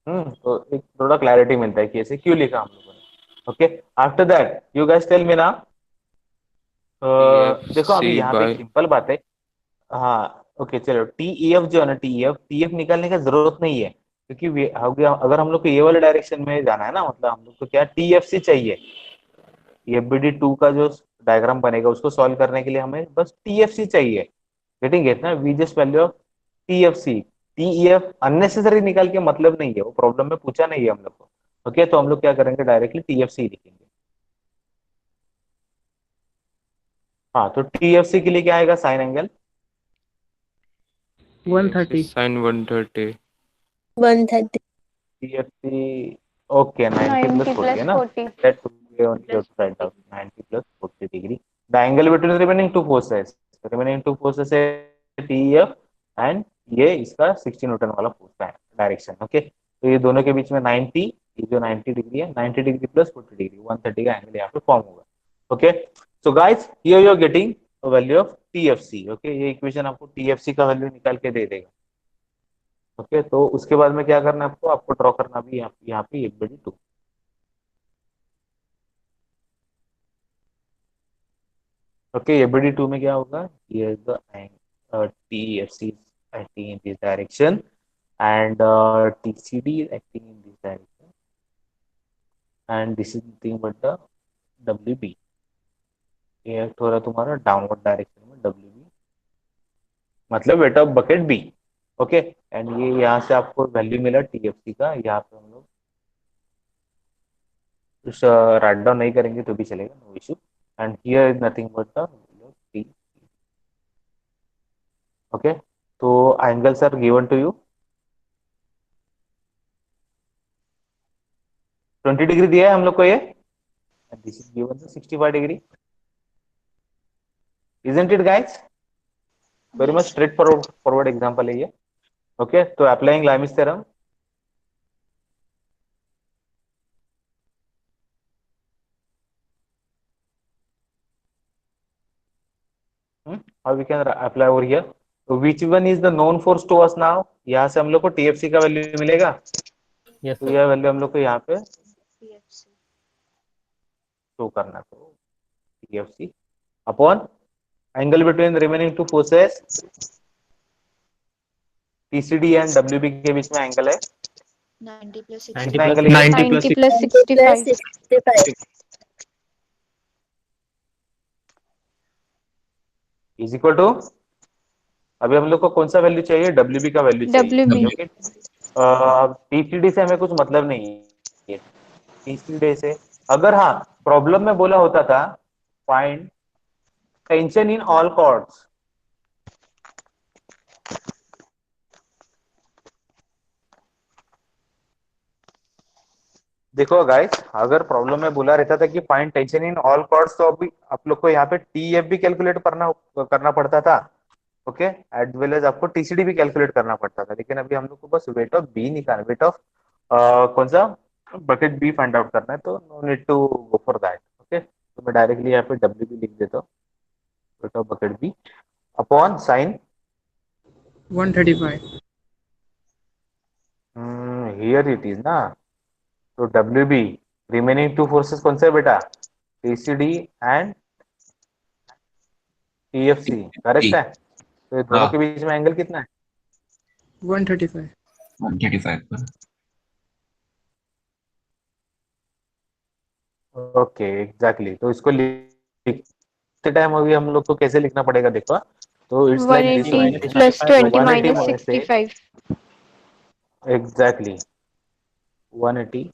तो एक थोड़ा क्लैरिटी मिलता है कि ऐसे क्यों लिखा हम लोगों ने। Okay, after that you guys tell me ना, देखो अभी TFC यहाँ पे by सिंपल बात है। हाँ ओके, चलो TEF जो है ना, TF निकालने का जरूरत नहीं है, क्योंकि अगर हम लोग को ये वाले डायरेक्शन में जाना है ना, मतलब हम लोग को क्या TFC चाहिए, FBD2 का जो डायग्राम बनेगा उसको सॉल्व करने के लिए हमें बस TFC चाहिए। गेटिंग इट ना, we just value of TFC। TEF unnecessary निकाल के मतलब नहीं है, वो प्रॉब्लम में पूछा नहीं है हम लोग को। ओके, तो हम लोग क्या करेंगे, डायरेक्टली TFC लिखेंगे। हाँ, तो TFC के लिए क्या आएगा sign angle, 130. sin 130. 130. TFC। Okay, 90 90 plus 40 plus है ना, 40. that would be only you have to write out 90 plus 40 degree, the angle between the remaining two forces, है TEF, एंड ये इसका 60 न्यूटन वाला फोर्स है डायरेक्शन। ओके, तो ये दोनों के बीच में 90, ये जो 90 डिग्री है, 90 डिग्री प्लस 40 डिग्री, 130 का एंगल यहाँ पे फॉर्म होगा। Okay, so guys here you are getting value of TFC। Okay, ये इक्वेशन आपको TFC का वैल्यू निकाल के दे देगा। ओके, तो उसके बाद में क्या करना है आपको, आपको ड्रॉ करना भी यहाँ पे FBD2। ओके, FBD2 में क्या होगा, here is the TFC is acting in this direction and TCD is acting in this direction, and this is nothing but the W B. ये एक्ट हो रहा है तुम्हारा डाउनवर्ड डायरेक्शन में, डब्ल्यू बी मतलब weight of bucket B. Okay, and ये यहाँ से आपको वैल्यू मिला टीएफसी का। यहाँ पे हम लोग राइट डाउन नहीं करेंगे तो भी चलेगा, no issue. And here is nothing but the T. Okay, तो angles are given to you. 20 degree दिया है हम लोग को ये, this is given 65 degree. Isn't it guys? Very much straightforward example है ये। ओके, तो applying Lami's theorem, how we can apply over here? So which one is the known force to us now? यहाँ से हम लोग को टीएफसी का वैल्यू मिलेगा। Yes, तो sir. यह वैल्यू हम लोग को यहाँ पे शो करना है। तो TFC upon angle between remaining two forces, TCD and WB के बीच में एंगल है 90 plus 90 कितना plus एंगल है? 90 plus 65 इज इक्वल टू, अभी हम लोग को कौन सा वैल्यू चाहिए? डब्ल्यूबी का वैल्यू चाहिए। WB. ओके, टीसीडी से हमें कुछ मतलब नहीं है। टीसीडी से अगर हाँ प्रॉब्लम में बोला होता था find tension in all cords, देखो गाइस, अगर प्रॉब्लम में बोला रहता था कि find tension in all cords, तो अभी आप लोग को यहाँ पे टीएफ भी कैलकुलेट करना पड़ता था। ओके, एज वेल एज आपको टीसीडी भी कैलकुलेट करना पड़ता था। लेकिन अभी हम लोग को बस वेट ऑफ बी निकालना, वेट ऑफ कौन सा बकेट बी फाइंड आउट करना है। तो no need to go for that. Okay, तो मैं डायरेक्टली यहाँ पे डब्ल्यू बी लिख देता हूँ, weight of bucket B upon sine 135. Here it is ना। तो W B remaining two forces कौन से है बेटा? टीसीडी एंड टीएफसी, करेक्ट है। तो ये दोनों हाँ के बीच में एंगल कितना है? 135. 135 पर। Okay exactly. तो इसको लिखते टाइम अभी हम लोग को कैसे लिखना पड़ेगा देखो। तो it's like this 180 plus 20 minus 65. Exactly 180,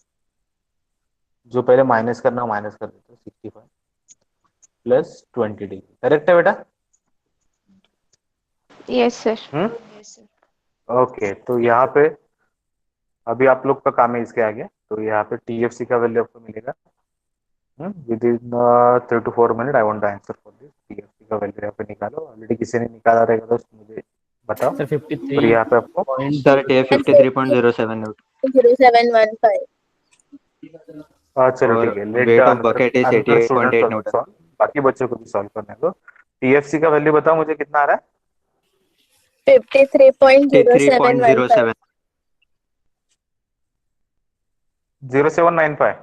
जो पहले माइनस करना माइनस कर देते 65 प्लस 20 डिग्री, करेक्ट है बेटा? Yes, sir. ओके, तो यहाँ पे अभी आप लोग का काम है इसके आगे। तो यहाँ पे टीएफसी का वैल्यू आपको मिलेगा with in 3 to 4 minute. I want the answer for this. TFC का वैल्यू यहाँ पे निकालो, ऑलरेडी किसी ने निकाला रहेगा तो मुझे बताओ। Sir, और यहाँ पे आपको 53.07 Newton. 0715 चलो और ठीक है, let weight of bucket is another student 88.8 Newton. Solve, बाकी बच्चों को भी सॉल्व करने दो। टीएफसी का वैल्यू बताओ मुझे कितना आ रहा है? 53.0715 53.07. 0795।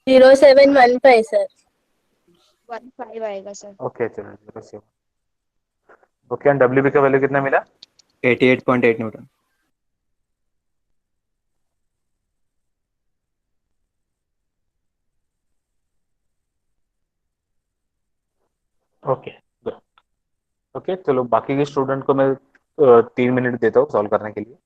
0715 सर। 15 आएगा सर. ओके चलो 07। ओके, एंड डब्ल्यूबी का वैल्यू कितना मिला? 88.8 Newton. Okay good. ओके चलो, बाकी के स्टूडेंट को मैं 3 मिनट देता हूँ सॉल्व करने के लिए।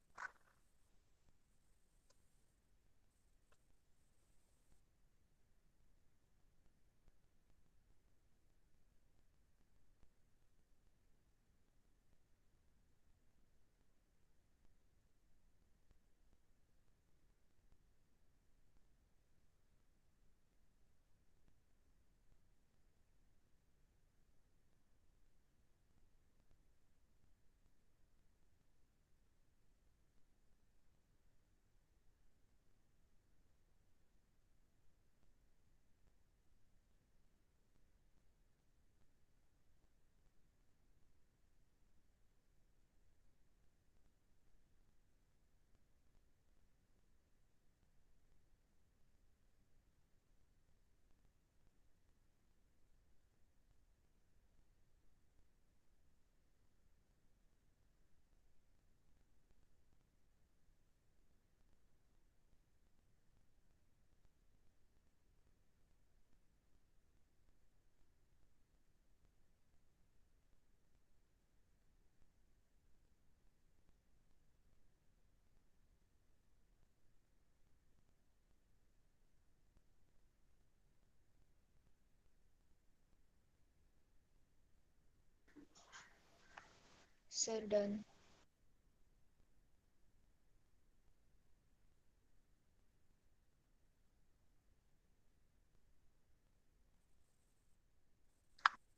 sir, done.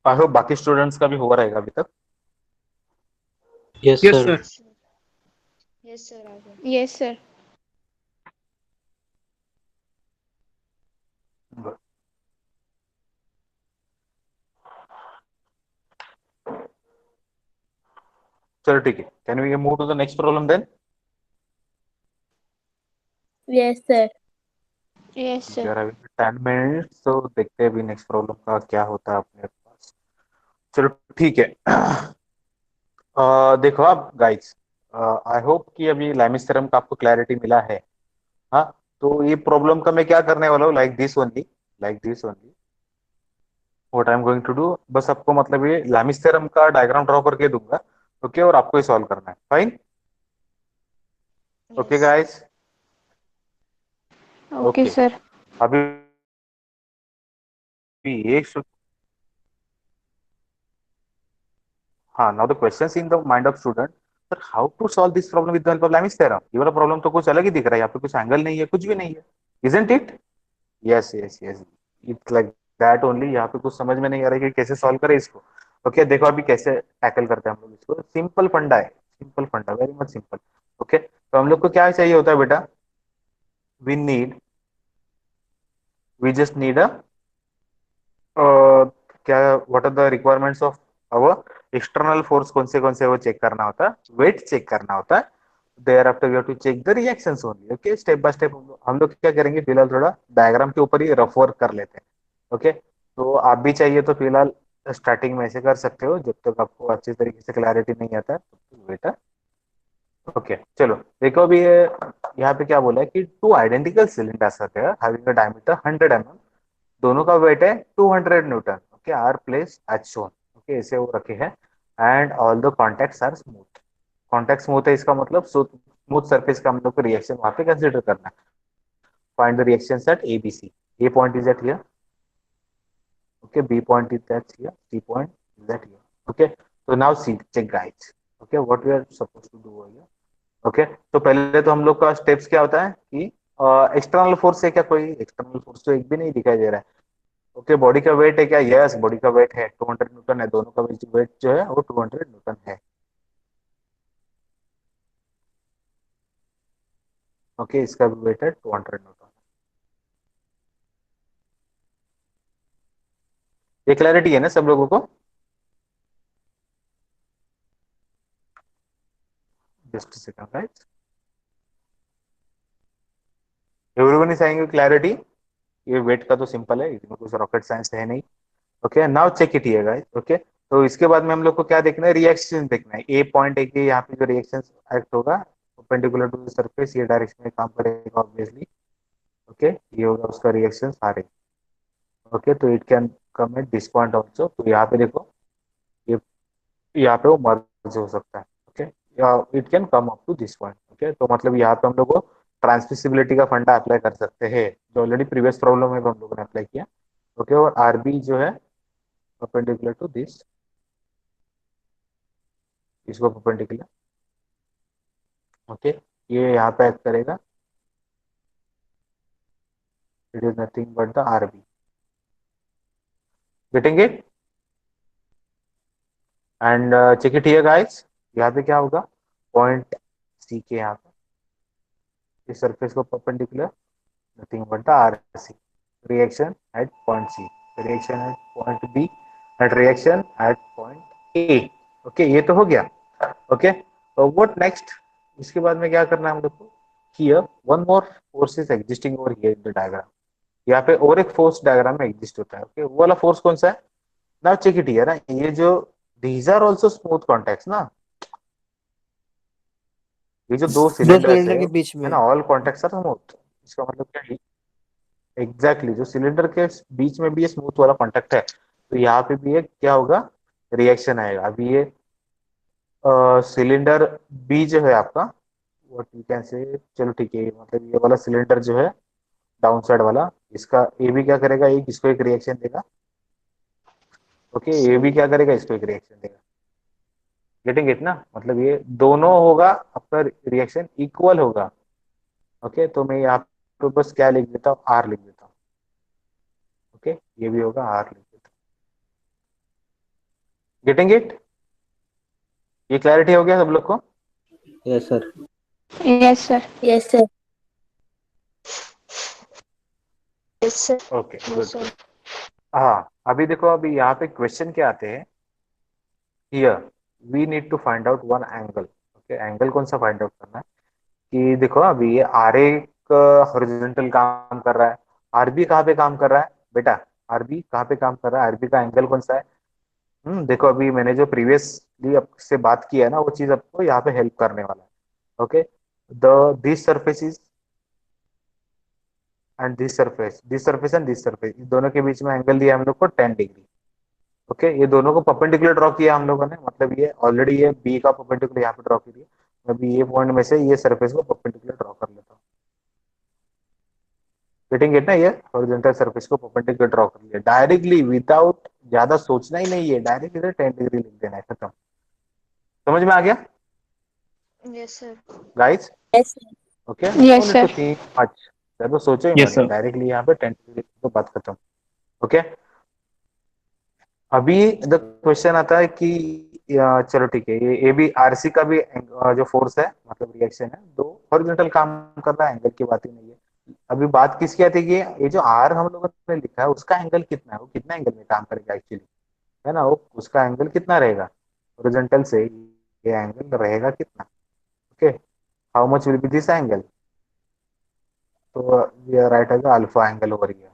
आई होप बाकी स्टूडेंट्स का भी हो रहेगा अभी तक। Yes, Yes, sir. sir. Yes, sir, I will. Yes, sir. चलो ठीक है, can we move to the next problem then? Yes, sir. Yes, we sir. Are having 10 minutes, तो देखते हैं अभी नेक्स्ट प्रॉब्लम का क्या होता है अपने पास। चलो ठीक है। देखो आप गाइस, आई होप कि अभी लैमिस थ्योरम का आपको क्लैरिटी मिला है। हाँ, तो ये प्रॉब्लम का मैं क्या करने वाला हूँ, like this only, what I am going to do, बस आपको मतलब ये लैमिस थ्योरम का डायग्राम ड्रॉ करके दूंगा, ओके, और आपको ये सॉल्व करना है। Fine, okay Yes. Guys, Okay, okay. sir. अभी एक हाँ, now the questions in the mind of student, sir how to solve this problem with the help of Lami's theorem. ये वाला प्रॉब्लम तो कुछ अलग ही दिख रहा है, यहाँ पे कुछ एंगल नहीं है, कुछ भी नहीं है, isn't it? Yes yes yes, it's like that only. यहाँ पे कुछ समझ में नहीं आ रहा है कि कैसे सॉल्व करें इसको। ओके, देखो अभी कैसे टैकल करते हैं हम लोग इसको। सिंपल फंडा है, सिंपल फंडा, वेरी मच सिंपल। ओके, तो हम लोग को क्या चाहिए होता है बेटा, we need, we just need a क्या, what are the requirements of our external force, कौन से वो चेक करना होता है, वेट चेक करना होता है। There after we have to check the reactions only. Okay, step by step हम लोग क्या करेंगे, फिलहाल थोड़ा डायग्राम के ऊपर ही रफ वर्क कर लेते हैं। ओके, तो आप भी चाहिए तो फिलहाल स्टार्टिंग में ऐसे कर सकते हो, जब तक आपको अच्छी तरीके से क्लैरिटी नहीं आता है बेटा। ओके, चलो देखो अभी ये यहाँ पे क्या बोला है कि टू आइडेंटिकल सिलेंडर्स आते हैं हैविंग अ डायमीटर 100 mm, दोनों का वेट है 200 newton. Okay, are place as shown. Okay, ऐसे वो रखे हैं, and all the contacts are smooth. Contact smooth है, इसका मतलब स्मूथ सरफेस का हम लोग को रिएक्शन वहां पे कंसिडर करना है। Find the reactions at A B C. A point is at here, okay, B point is that here, C point is that here. Okay, so now see, check guys, okay, what we are supposed to do over here. Okay, तो पहले तो हम लोग का स्टेप्स क्या होता है कि एक्सटर्नल फोर्स है क्या, कोई एक्सटर्नल फोर्स तो एक भी नहीं दिखाई दे रहा है। ओके, बॉडी का वेट है क्या, यस, बॉडी का वेट है 200 न्यूटन है, दोनों का वेट जो है वो 200 न्यूटन है। ओके, इसका भी वेट है 200 न्यूटन। ये क्लैरिटी है ना सब लोगों को? Just second guys, everyone is saying clarity? ये वेट का तो सिंपल है, इसमें कुछ रॉकेट साइंस है नहीं। Okay, now check it here guys. Okay, तो इसके बाद में हम लोग को क्या देखना है, रिएक्शन देखना है। ए पॉइंट है कि यहाँ पे जो रिएक्शन एक्ट होगा परपेंडिकुलर टू द सरफेस, ये डायरेक्शन में काम करेगा ऑब्वियसली। ओके, ये होगा उसका रिएक्शन सारे। ओके, तो it can come eight this point also. तो यहाँ पे देखो, ये यहाँ पे वो मर्ज हो सकता है। ओके, या it can come up to this point. Okay, तो मतलब यहाँ पे हम लोग को ट्रांसमिसिबिलिटी का फंडा अप्लाई कर सकते हैं, जो ऑलरेडी प्रीवियस प्रॉब्लम में हम लोगों ने अप्लाई किया। ओके, और आरबी जो है परपेंडिकुलर टू दिस, इसको परपेंडिकुलर। ओके, ये यहाँ पे एक्ट करेगा, it is nothing but the RB. Getting it? And check it here guys, यहाँ पे क्या होगा, पॉइंट सी के यहाँ पे इस सरफेस को परपेंडिकुलर, nothing but the RC. Reaction at point C, reaction at point B, at reaction at point A. Okay, ये तो हो गया। ओके, व्हाट नेक्स्ट, इसके बाद में क्या करना है हम लोग को, here one more force is existing over here in the diagram. यहाँ पे और एक फोर्स डायग्राम में एग्जिस्ट होता है। ओके, वो वाला फोर्स कौन सा है? नाउ चेक इट हियर, ये जो these are also smooth contacts ना, ये जो दो सिलेंडर्स सिलेंडर के बीच है में। ना, ऑल कॉन्टैक्ट्स आर स्मूथ। इसका मतलब क्या है, एग्जैक्टली जो सिलेंडर के बीच में भी ये स्मूथ वाला कॉन्टैक्ट है, तो यहाँ पे भी एक क्या होगा, रिएक्शन आएगा। अभी ये सिलेंडर बी जो है आपका, व्हाट यू कैन से, चलो ठीक है, मतलब ये वाला सिलेंडर जो है डाउन साइड वाला, इसका ए भी क्या करेगा, एक इसको एक रिएक्शन देगा। ओके, ए भी क्या करेगा, इसको एक रिएक्शन देगा। गेटिंग इट ना, मतलब ये दोनों होगा आपका रिएक्शन इक्वल होगा। ओके, तो मैं यहाँ पे बस क्या लिख देता हूँ, आर लिख देता हूँ। ओके, ये भी होगा, आर लिख देता हूँ। गेटिंग इट, ये क्लैरिटी हो गया सब लोग को? Yes, sir. Yes, sir. Yes, sir. Yes, sir. Okay Yes, good. sir. हाँ, अभी देखो, अभी यहाँ पे क्वेश्चन क्या आते हैं, here we need to find out one angle. Okay, angle कौन सा फाइंड आउट करना है कि देखो, अभी ये आर ए हॉरिजॉन्टल काम कर रहा है, आरबी कहाँ पे काम कर रहा है बेटा, आरबी कहाँ पे काम कर रहा है, आरबी का एंगल कौन सा है? देखो, अभी मैंने जो प्रीवियसली आपसे बात किया है ना, वो चीज आपको यहाँ पे हेल्प करने वाला है। Okay, the this surface is and this surface and this surface, इस दोनों के बीच में एंगल दिया हम लोग को 10 डिग्री। ओके, ये दोनों को परपेंडिकुलर ड्रॉ किया हम लोगों ने, मतलब ये ऑलरेडी ये बी का परपेंडिकुलर यहाँ पे ड्रॉ किया। अभी ये पॉइंट में से ये सरफेस को परपेंडिकुलर ड्रॉ कर लेता हूँ। गेटिंग इट ना, ये हॉरिजॉन्टल सरफेस को परपेंडिकुलर ड्रॉ कर लिया डायरेक्टली, विदाउट ज्यादा सोचना ही नहीं है, डायरेक्ट इधर 10 डिग्री लिख देना है, खत्म। समझ में आ गया Yes, sir. Guys? Yes, sir. Okay, Yes, no sir. To think much, ज्यादा सोचो ही Yes, मत, sir. डायरेक्टली यहाँ पे 10 डिग्री तो बात खत्म। ओके, अभी द क्वेश्चन आता है कि चलो ठीक है, ये ए बी आर सी का भी जो फोर्स है, मतलब रिएक्शन है, दो हॉरिजॉन्टल काम कर रहा है, एंगल की बात ही नहीं है। अभी बात किसकी आती है कि ये जो आर हम लोगों ने लिखा है, उसका एंगल कितना है, वो कितना एंगल में काम करेगा एक्चुअली, है ना, वो उसका एंगल कितना रहेगा हॉरिजॉन्टल से, ये एंगल रहेगा कितना? Okay, how much will be this angle? तो ये राइट है alpha angle over here.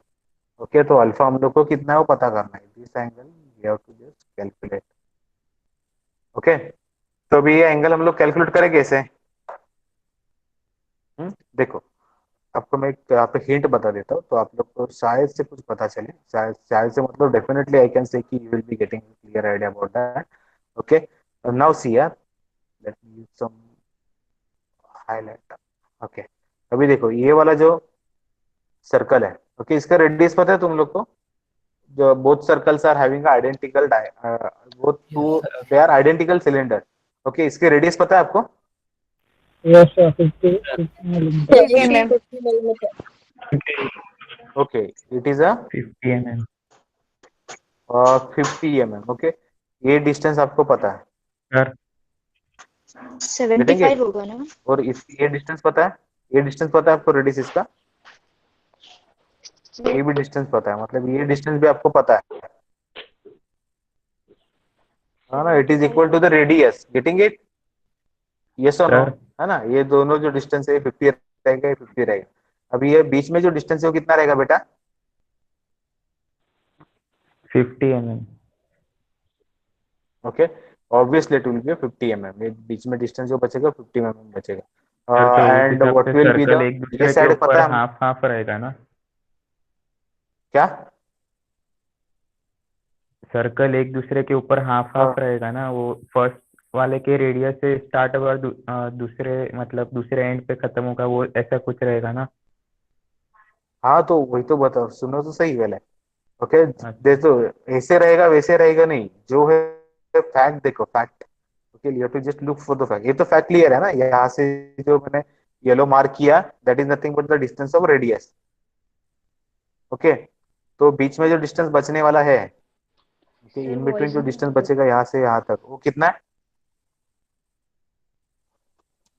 Okay, तो अल्फा हम लोग को कितना है वो पता करना है, this angle we have to just calculate. Okay, तो अभी ये एंगल हम लोग कैलकुलेट करें कैसे? देखो, आपको मैं एक यहाँ पे हिंट बता देता हूँ, तो आप लोग को शायद से कुछ पता चले, शायद से मतलब डेफिनेटली आई कैन से कि you will be getting clear idea about that. Okay, now see यार, let me use some highlight. Okay, अभी देखो, ये वाला जो सर्कल है, ओके, इसका रेडियस पता है तुम लोग को? जो both circles are having identical both two, they are identical cylinder. Okay, इसके रेडियस पता है आपको? Yes, sir. 50 millimeter. 50 mm. 50 millimeter. Okay, it is a 50 mm. 50 mm। Okay, ये डिस्टेंस आपको पता है, Sir, 75 होगा ना? और इस ये डिस्टेंस पता है, ये डिस्टेंस पता है आपको, रेडियस इसका, ये भी डिस्टेंस पता है, मतलब ये डिस्टेंस भी आपको पता है, है ना, it is equal to the radius. Getting it? Yes और नो? Sir. है ना, ये दोनों जो डिस्टेंस है 50 रहेगा, 50 रहेगा। अभी ये बीच में जो डिस्टेंस है वो कितना रहेगा बेटा? 50 mm. Okay, obviously it will B 50 mm, ये बीच में डिस्टेंस जो बचेगा 50 mm सर, तो बचेगा। उस एंड हिसाब व्हाट से विल बी सर्कल द, एक ये दूसरे के साइड ऊपर पता है हम हाफ हाफ रहेगा ना? क्या? सर्कल एक दूसरे के ऊपर हाफ हाँ, हाफ रहेगा ना, वो फर्स्ट वाले के रेडियस से स्टार्ट होगा, दूसरे मतलब दूसरे एंड पे खत्म होगा, वो ऐसा कुछ रहेगा ना? हाँ, तो वही तो बताओ, सुनो तो सही पहले। ओके, अच्छा, देखो, ऐसे रहेगा वैसे रहेगा नहीं, जो है फैक्ट, देखो fact. Okay, you have to just look for the fact, ये तो फैक्ट क्लियर है ना, यहाँ से जो मैंने येलो मार्क किया, that is nothing but the distance of radius. Okay, तो बीच में जो डिस्टेंस बचने वाला है, okay, sir in between voice जो नहीं आ डिस्टेंस रही। बचेगा यहाँ से यहाँ तक, वो कितना है?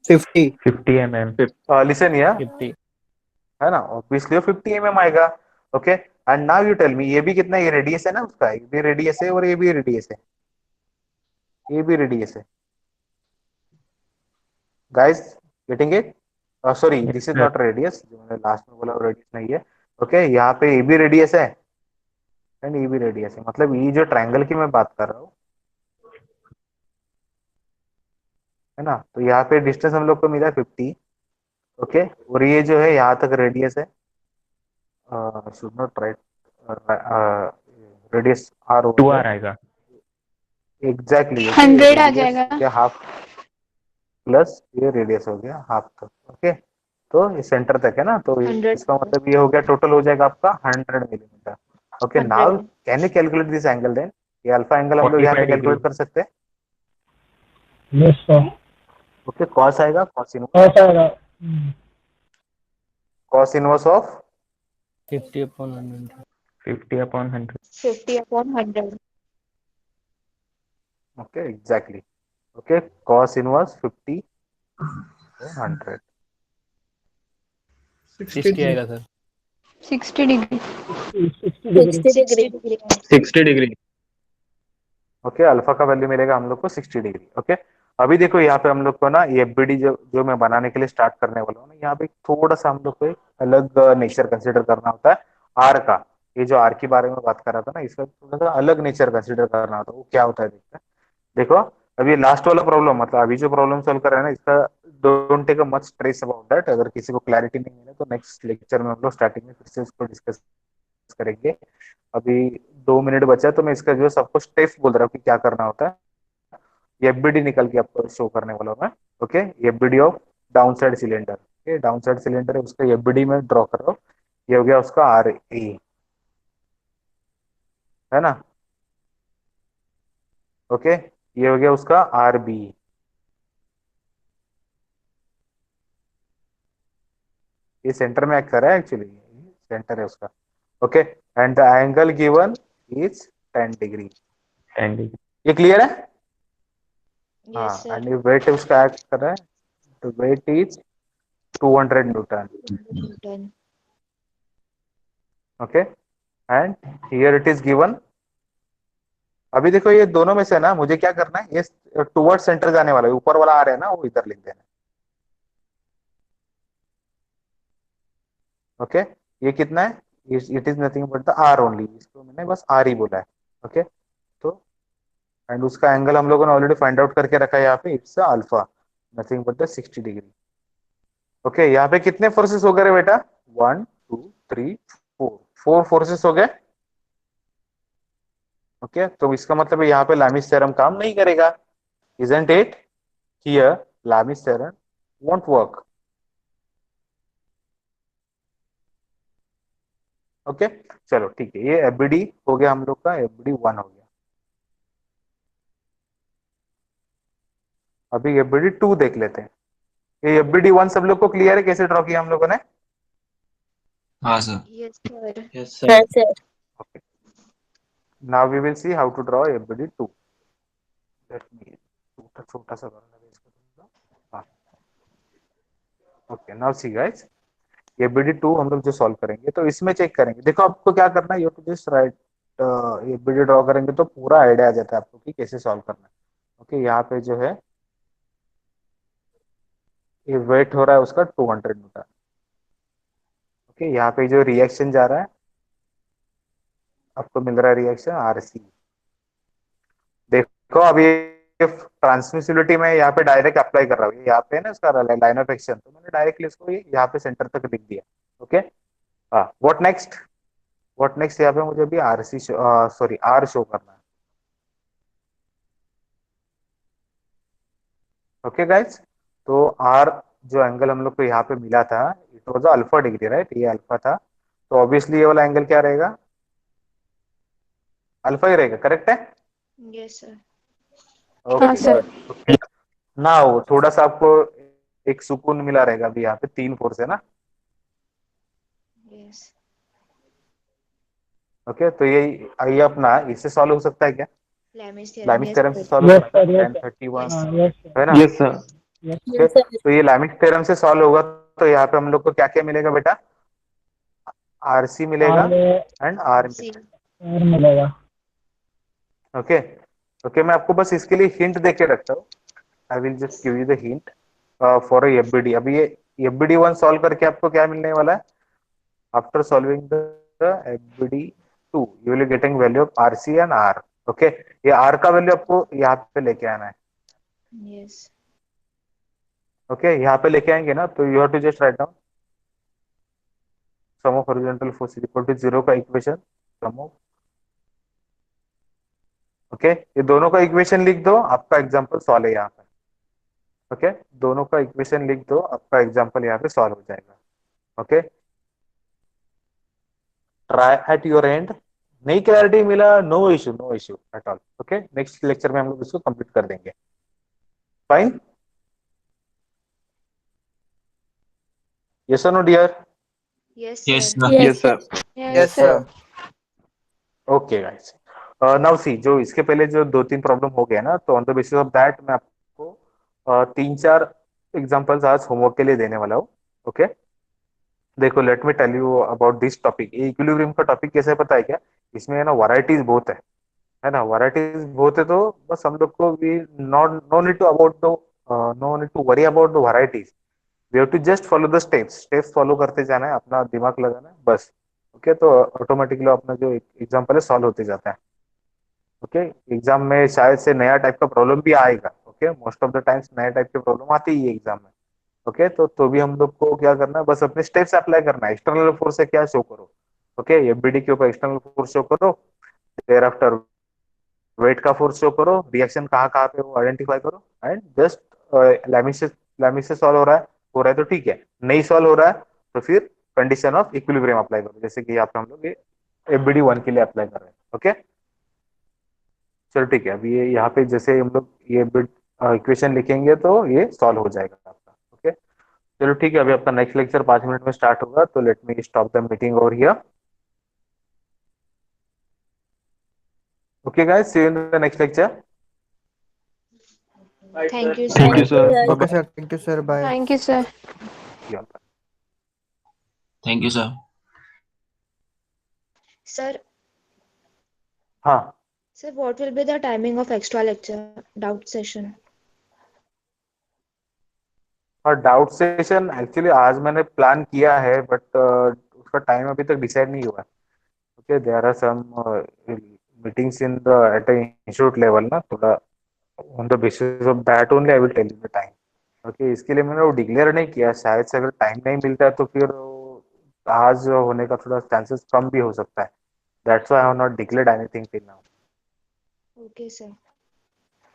50 mm. लिसन या, 50. है ना, ऑब्वियसली 50 mm आएगा। Okay, and now you tell me, ये भी कितना, ये रेडियस है ना उसका, ये भी रेडियस है और ये भी रेडियस है, ये भी रेडियस है। Guys, getting it? Sorry, Yes, this is sir. Not radius, जो मैंने लास्ट में बोला वो रेडियस नहीं है। ओके, यहाँ पे ये भी रेडियस है एंड ये भी रेडियस है, मतलब ये जो ट्रायंगल की मैं बात कर रहा हूँ, है ना, तो यहाँ पे डिस्टेंस हम लोग को मिला 50। ओके, और ये जो है यहाँ तक रेडियस है, should not right, radius R हो 2 गया, R आएगा. एग्जैक्टली। ओके, 100 आ रेडियस जाएगा। क्या, हाफ प्लस ये रेडियस हो गया हाफ तक। ओके, तो ये सेंटर तक है ना, तो 100 इसका मतलब ये हो गया, टोटल हो जाएगा आपका 100 mm। Okay, now 100 can you calculate this angle then? ये अल्फा एंगल हम लोग यहाँ पे 45 डिग्री. कैलकुलेट कर सकते हैं। Yes sir. ओके, कॉस आएगा, कॉस कॉस आएगा। Inverse of 50/100. 50/100. Okay exactly. Okay, cos inverse 50/100। 60 आएगा sir. 60 degree. 60 degree. 60 degree. 60 degree. 60 degree. Okay, alpha का वैल्यू मिलेगा हम लोग को 60 डिग्री। ओके, अभी देखो यहाँ पे हम लोग को ना ये एफबीडी जो जो मैं बनाने के लिए स्टार्ट करने वाला हूँ ना, यहाँ पे थोड़ा सा हम लोग को एक अलग नेचर कंसिडर करना होता है आर का। ये जो आर के बारे में बात कर रहा था ना, इसका थोड़ा सा अलग नेचर कंसिडर करना होता है। वो क्या होता है देखते हैं। देखो, अभी लास्ट वाला प्रॉब्लम, मतलब अभी जो प्रॉब्लम सॉल्व कर रहे हैं ना, इसका don't take a much stress about that. अगर किसी को क्लैरिटी नहीं मिले तो नेक्स्ट लेक्चर में हम लोग स्टार्टिंग में फिर से उसको डिस्कस करेंगे। अभी 2 मिनट बचा है, तो मैं इसका जो है सबको स्टेप्स बोल रहा हूँ कि क्या करना होता है। एफबीडी निकल के आपको शो करने वाला हूँ मैं। Okay, FBD of down side cylinder. Okay, down side cylinder है, उसका एफबीडी में ड्रॉ कर रहा हूँ। ये हो गया उसका आर ए, है ना। ओके, ये हो गया उसका आर बी। ये सेंटर में एक्ट कर रहा है एक्चुअली, सेंटर है उसका। Okay, and the angle given is 10 degree. 10 degree. ये क्लियर है। Yes, हाँ, sir. एंड वेट उसका एक्ट कर रहा है, तो weight is 200 newton. 200 Newton. Okay, and here it is given. अभी देखो, ये दोनों में से ना मुझे क्या करना है, ये टुवर्ड सेंटर जाने वाला है, ऊपर वाला आ रहा है ना, वो इधर लिख देना। ओके, ये कितना है, it is nothing but the R only, इसको मैंने बस आर ही बोला है। ओके, तो एंड उसका एंगल हम लोगों ने ऑलरेडी फाइंड आउट करके रखा है यहाँ पे, it's alpha, nothing but the 60 degree. Okay, यहाँ पे कितने फोर्सेस हो गए बेटा, 1 2 3 4, 4 फोर्सेस हो गए। ओके, तो इसका मतलब है यहाँ पे लामिस थ्योरम काम नहीं करेगा, isn't it. Here लामिस theorem won't work. Okay, चलो ठीक है, ये एफबीडी हो गया हम लोग का, एफबीडी 1 हो गया। अभी एफबीडी 2 देख लेते हैं। ये एफबीडी 1 सब लोग को क्लियर है, कैसे ड्रॉ किया हम लोगों ने। हाँ सर। Yes, sir. यस हाँ sir. sir. Okay. Now we will see how to draw FBD 2. Let me छोटा छोटा सा करना है इसको थोड़ा। हाँ, okay, now see guys, FBD 2 हम लोग जो सॉल्व करेंगे तो इसमें चेक करेंगे। देखो, आपको क्या करना है, you to just write FBD draw करेंगे तो पूरा आइडिया आ जाता है आपको कि कैसे सॉल्व करना है। ओके, यहाँ पे जो है ये वेट हो रहा है उसका 200 न्यूटन। ओके, यहाँ पे जो रिएक्शन जा रहा है, आपको मिल रहा है रिएक्शन आरसी। देखो, अभी ट्रांसमिसिबिलिटी में यहाँ पे डायरेक्ट अप्लाई कर रहा हूँ, यहाँ पे ना इसका लाइन ऑफ एक्शन, तो मैंने डायरेक्टली इसको यहाँ पे सेंटर तक लिख दिया। ओके, हाँ, व्हाट नेक्स्ट यहाँ पे मुझे भी आरसी सॉरी आर शो करना है। ओके गाइस, तो आर जो एंगल हम लोग को यहाँ पे मिला था, it was alpha degree, right, ये अल्फा था, तो ऑब्वियसली ये वाला एंगल क्या रहेगा, अल्फा ही रहेगा, करेक्ट है। Yes, sir. Okay sir. Good. ना हो थोड़ा सा आपको एक सुकून मिला रहेगा, अभी यहाँ पे 3 फोर्स है ना। Yes. ओके, तो ये अपना इससे सॉल्व हो सकता है क्या, Lamis theorem. लामिस Yes, थ्योरम से sir. सॉल्व हो यस सकता है, sir, yes 1031, Yes. Yes sir. है ना। Yes sir. Yes okay, Yes sir. तो ये लामिस थ्योरम से सॉल्व होगा, तो यहाँ पे हम लोग को क्या क्या मिलेगा बेटा, आरसी मिलेगा आर एंड आर See. मिलेगा। आर मिलेगा। ओके, ओके, मैं आपको बस इसके लिए हिंट देके रखता हूँ। आई will just give you the hint for FBD. अभी ये एफबीडी 1 सॉल्व करके आपको क्या मिलने वाला है, after solving the FBD 2 you will getting value of RC and R. Okay, ये आर का वैल्यू आपको यहाँ पे लेके आना है। Yes. ओके, यहाँ पे लेके आएंगे ना, तो you have to just write down sum of horizontal force is equal to 0 का इक्वेशन, सम ऑफ। ओके, ये दोनों का इक्वेशन लिख दो, आपका एग्जांपल सॉल्व है यहाँ पे। ओके, दोनों का इक्वेशन लिख दो, आपका एग्जांपल यहाँ पे सॉल्व हो जाएगा। Okay, try at your end. नई क्लैरिटी मिला, no issue at all. Okay, next lecture में हम लोग इसको कंप्लीट कर देंगे। Fine? Yes or no, dear? Yes, Yes, sir. sir. Yes, sir. Yes, sir. Okay guys, now see, जो इसके पहले जो 2-3 प्रॉब्लम हो गया ना, तो on the basis of that मैं आपको 3-4 एग्जांपल्स आज होमवर्क के लिए देने वाला हूँ. ओके, देखो, let me tell you about this topic. ये इक्विलिब्रियम का टॉपिक कैसे है पता है क्या? इसमें है ना वैरायटीज बहुत है ना, वैरायटीज बहुत है. तो बस हम लोग को भी not no need to about the no need to worry about the varieties. We have to just follow the steps follow करते जाना है, अपना दिमाग लगाना है बस. ओके, तो ऑटोमेटिकली अपना जो एग्जाम्पल है सॉल्व होते जाता है. ओके, एग्जाम में शायद से नया टाइप का प्रॉब्लम भी आएगा. Okay, most of the times नया टाइप के प्रॉब्लम आती ही है एग्जाम में. ओके, तो भी हम लोग को क्या करना है, बस अपने स्टेप्स अप्लाई करना है. एक्सटर्नल फोर्स है क्या, शो करो. ओके, एफबीडी के ऊपर एक्सटर्नल फोर्स शो करो. देयर आफ्टर वेट का फोर्स शो करो, रिएक्शन कहाँ कहाँ पे वो आइडेंटिफाई करो, एंड जस्ट लैमिस से सॉल्व हो रहा है तो ठीक है. नहीं सॉल्व हो रहा है तो फिर कंडीशन ऑफ इक्विलिब्रियम अप्लाई करो, जैसे कि यहाँ पे हम लोग ये एफबीडी 1 के लिए अप्लाई कर रहे हैं. ओके, चलो ठीक है. अभी ये यहाँ पे जैसे हम लोग ये इक्वेशन लिखेंगे तो ये सॉल्व हो जाएगा आपका. ओके, चलो ठीक है. अभी आपका नेक्स्ट लेक्चर 5 मिनट में स्टार्ट होगा, तो let me stop the meeting over here. Okay guys, see you in the next lecture. Thank you, Thank sir. you, sir. sir. Okay, sir. Thank you, sir. Bye. Thank you, sir. Yeah. Thank you, sir. Sir, हाँ, sir, what will be the timing of extra lecture doubt session? और डाउट सेशन एक्चुअली आज मैंने प्लान किया है, बट उसका टाइम अभी तक डिसाइड नहीं हुआ है. Okay, there are some meetings in the at institute level ना, थोड़ा on the basis of that only I will tell you the time. Okay, इसके लिए मैंने वो डिक्लेयर नहीं किया. शायद से अगर टाइम नहीं मिलता है तो फिर आज होने का थोड़ा चांसेस कम भी हो सकता है. That's why I have not declared anything till now. Okay, sir.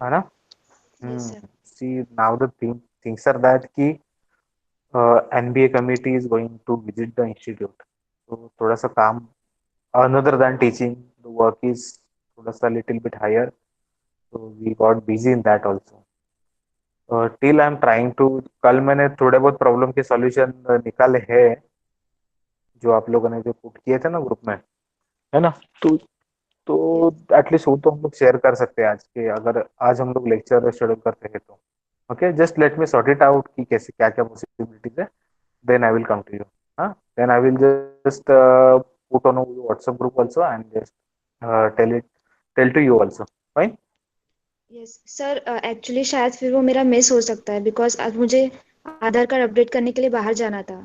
है ना? Yes, sir. See, now the things are that कि NBA committee is going to visit the institute. तो थोड़ा सा काम another than teaching, the work is थोड़ा सा little bit higher, so we got busy in that also. Till I'm trying to, कल मैंने थोड़े बहुत प्रॉब्लम के सॉल्यूशन निकाले हैं जो आप लोगों ने जो पुट किए थे ना ग्रुप में, है ना. तो एटलीस्ट वो तो हम लोग शेयर कर सकते हैं आज के, अगर आज हम लोग लेक्चर शेड्यूल करते हैं तो. Okay, just let me sort it out कि कैसे क्या क्या पॉसिबिलिटीज है, then I will come to you. हाँ, then I will just put on WhatsApp group also and just tell to you also. Fine. Yes, sir. Actually, शायद फिर वो मेरा मिस हो सकता है बिकॉज आज मुझे आधार कार्ड अपडेट करने के लिए बाहर जाना था.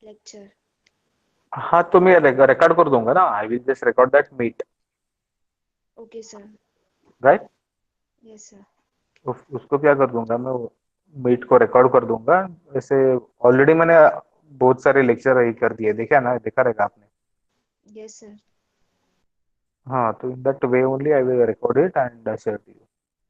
लेक्चर. हाँ, तो मैं रिकॉर्ड कर दूंगा ना. I will just record that meet, Okay, sir. Right. Yes, sir. उसको क्या कर दूंगा मैं, मीट को रिकॉर्ड कर दूंगा. वैसे ऑलरेडी मैंने बहुत सारे लेक्चर ही कर दिए, देखा ना, देखा रहेगा आपने. Yes, sir. हाँ, तो in that way only I will record it and share to you.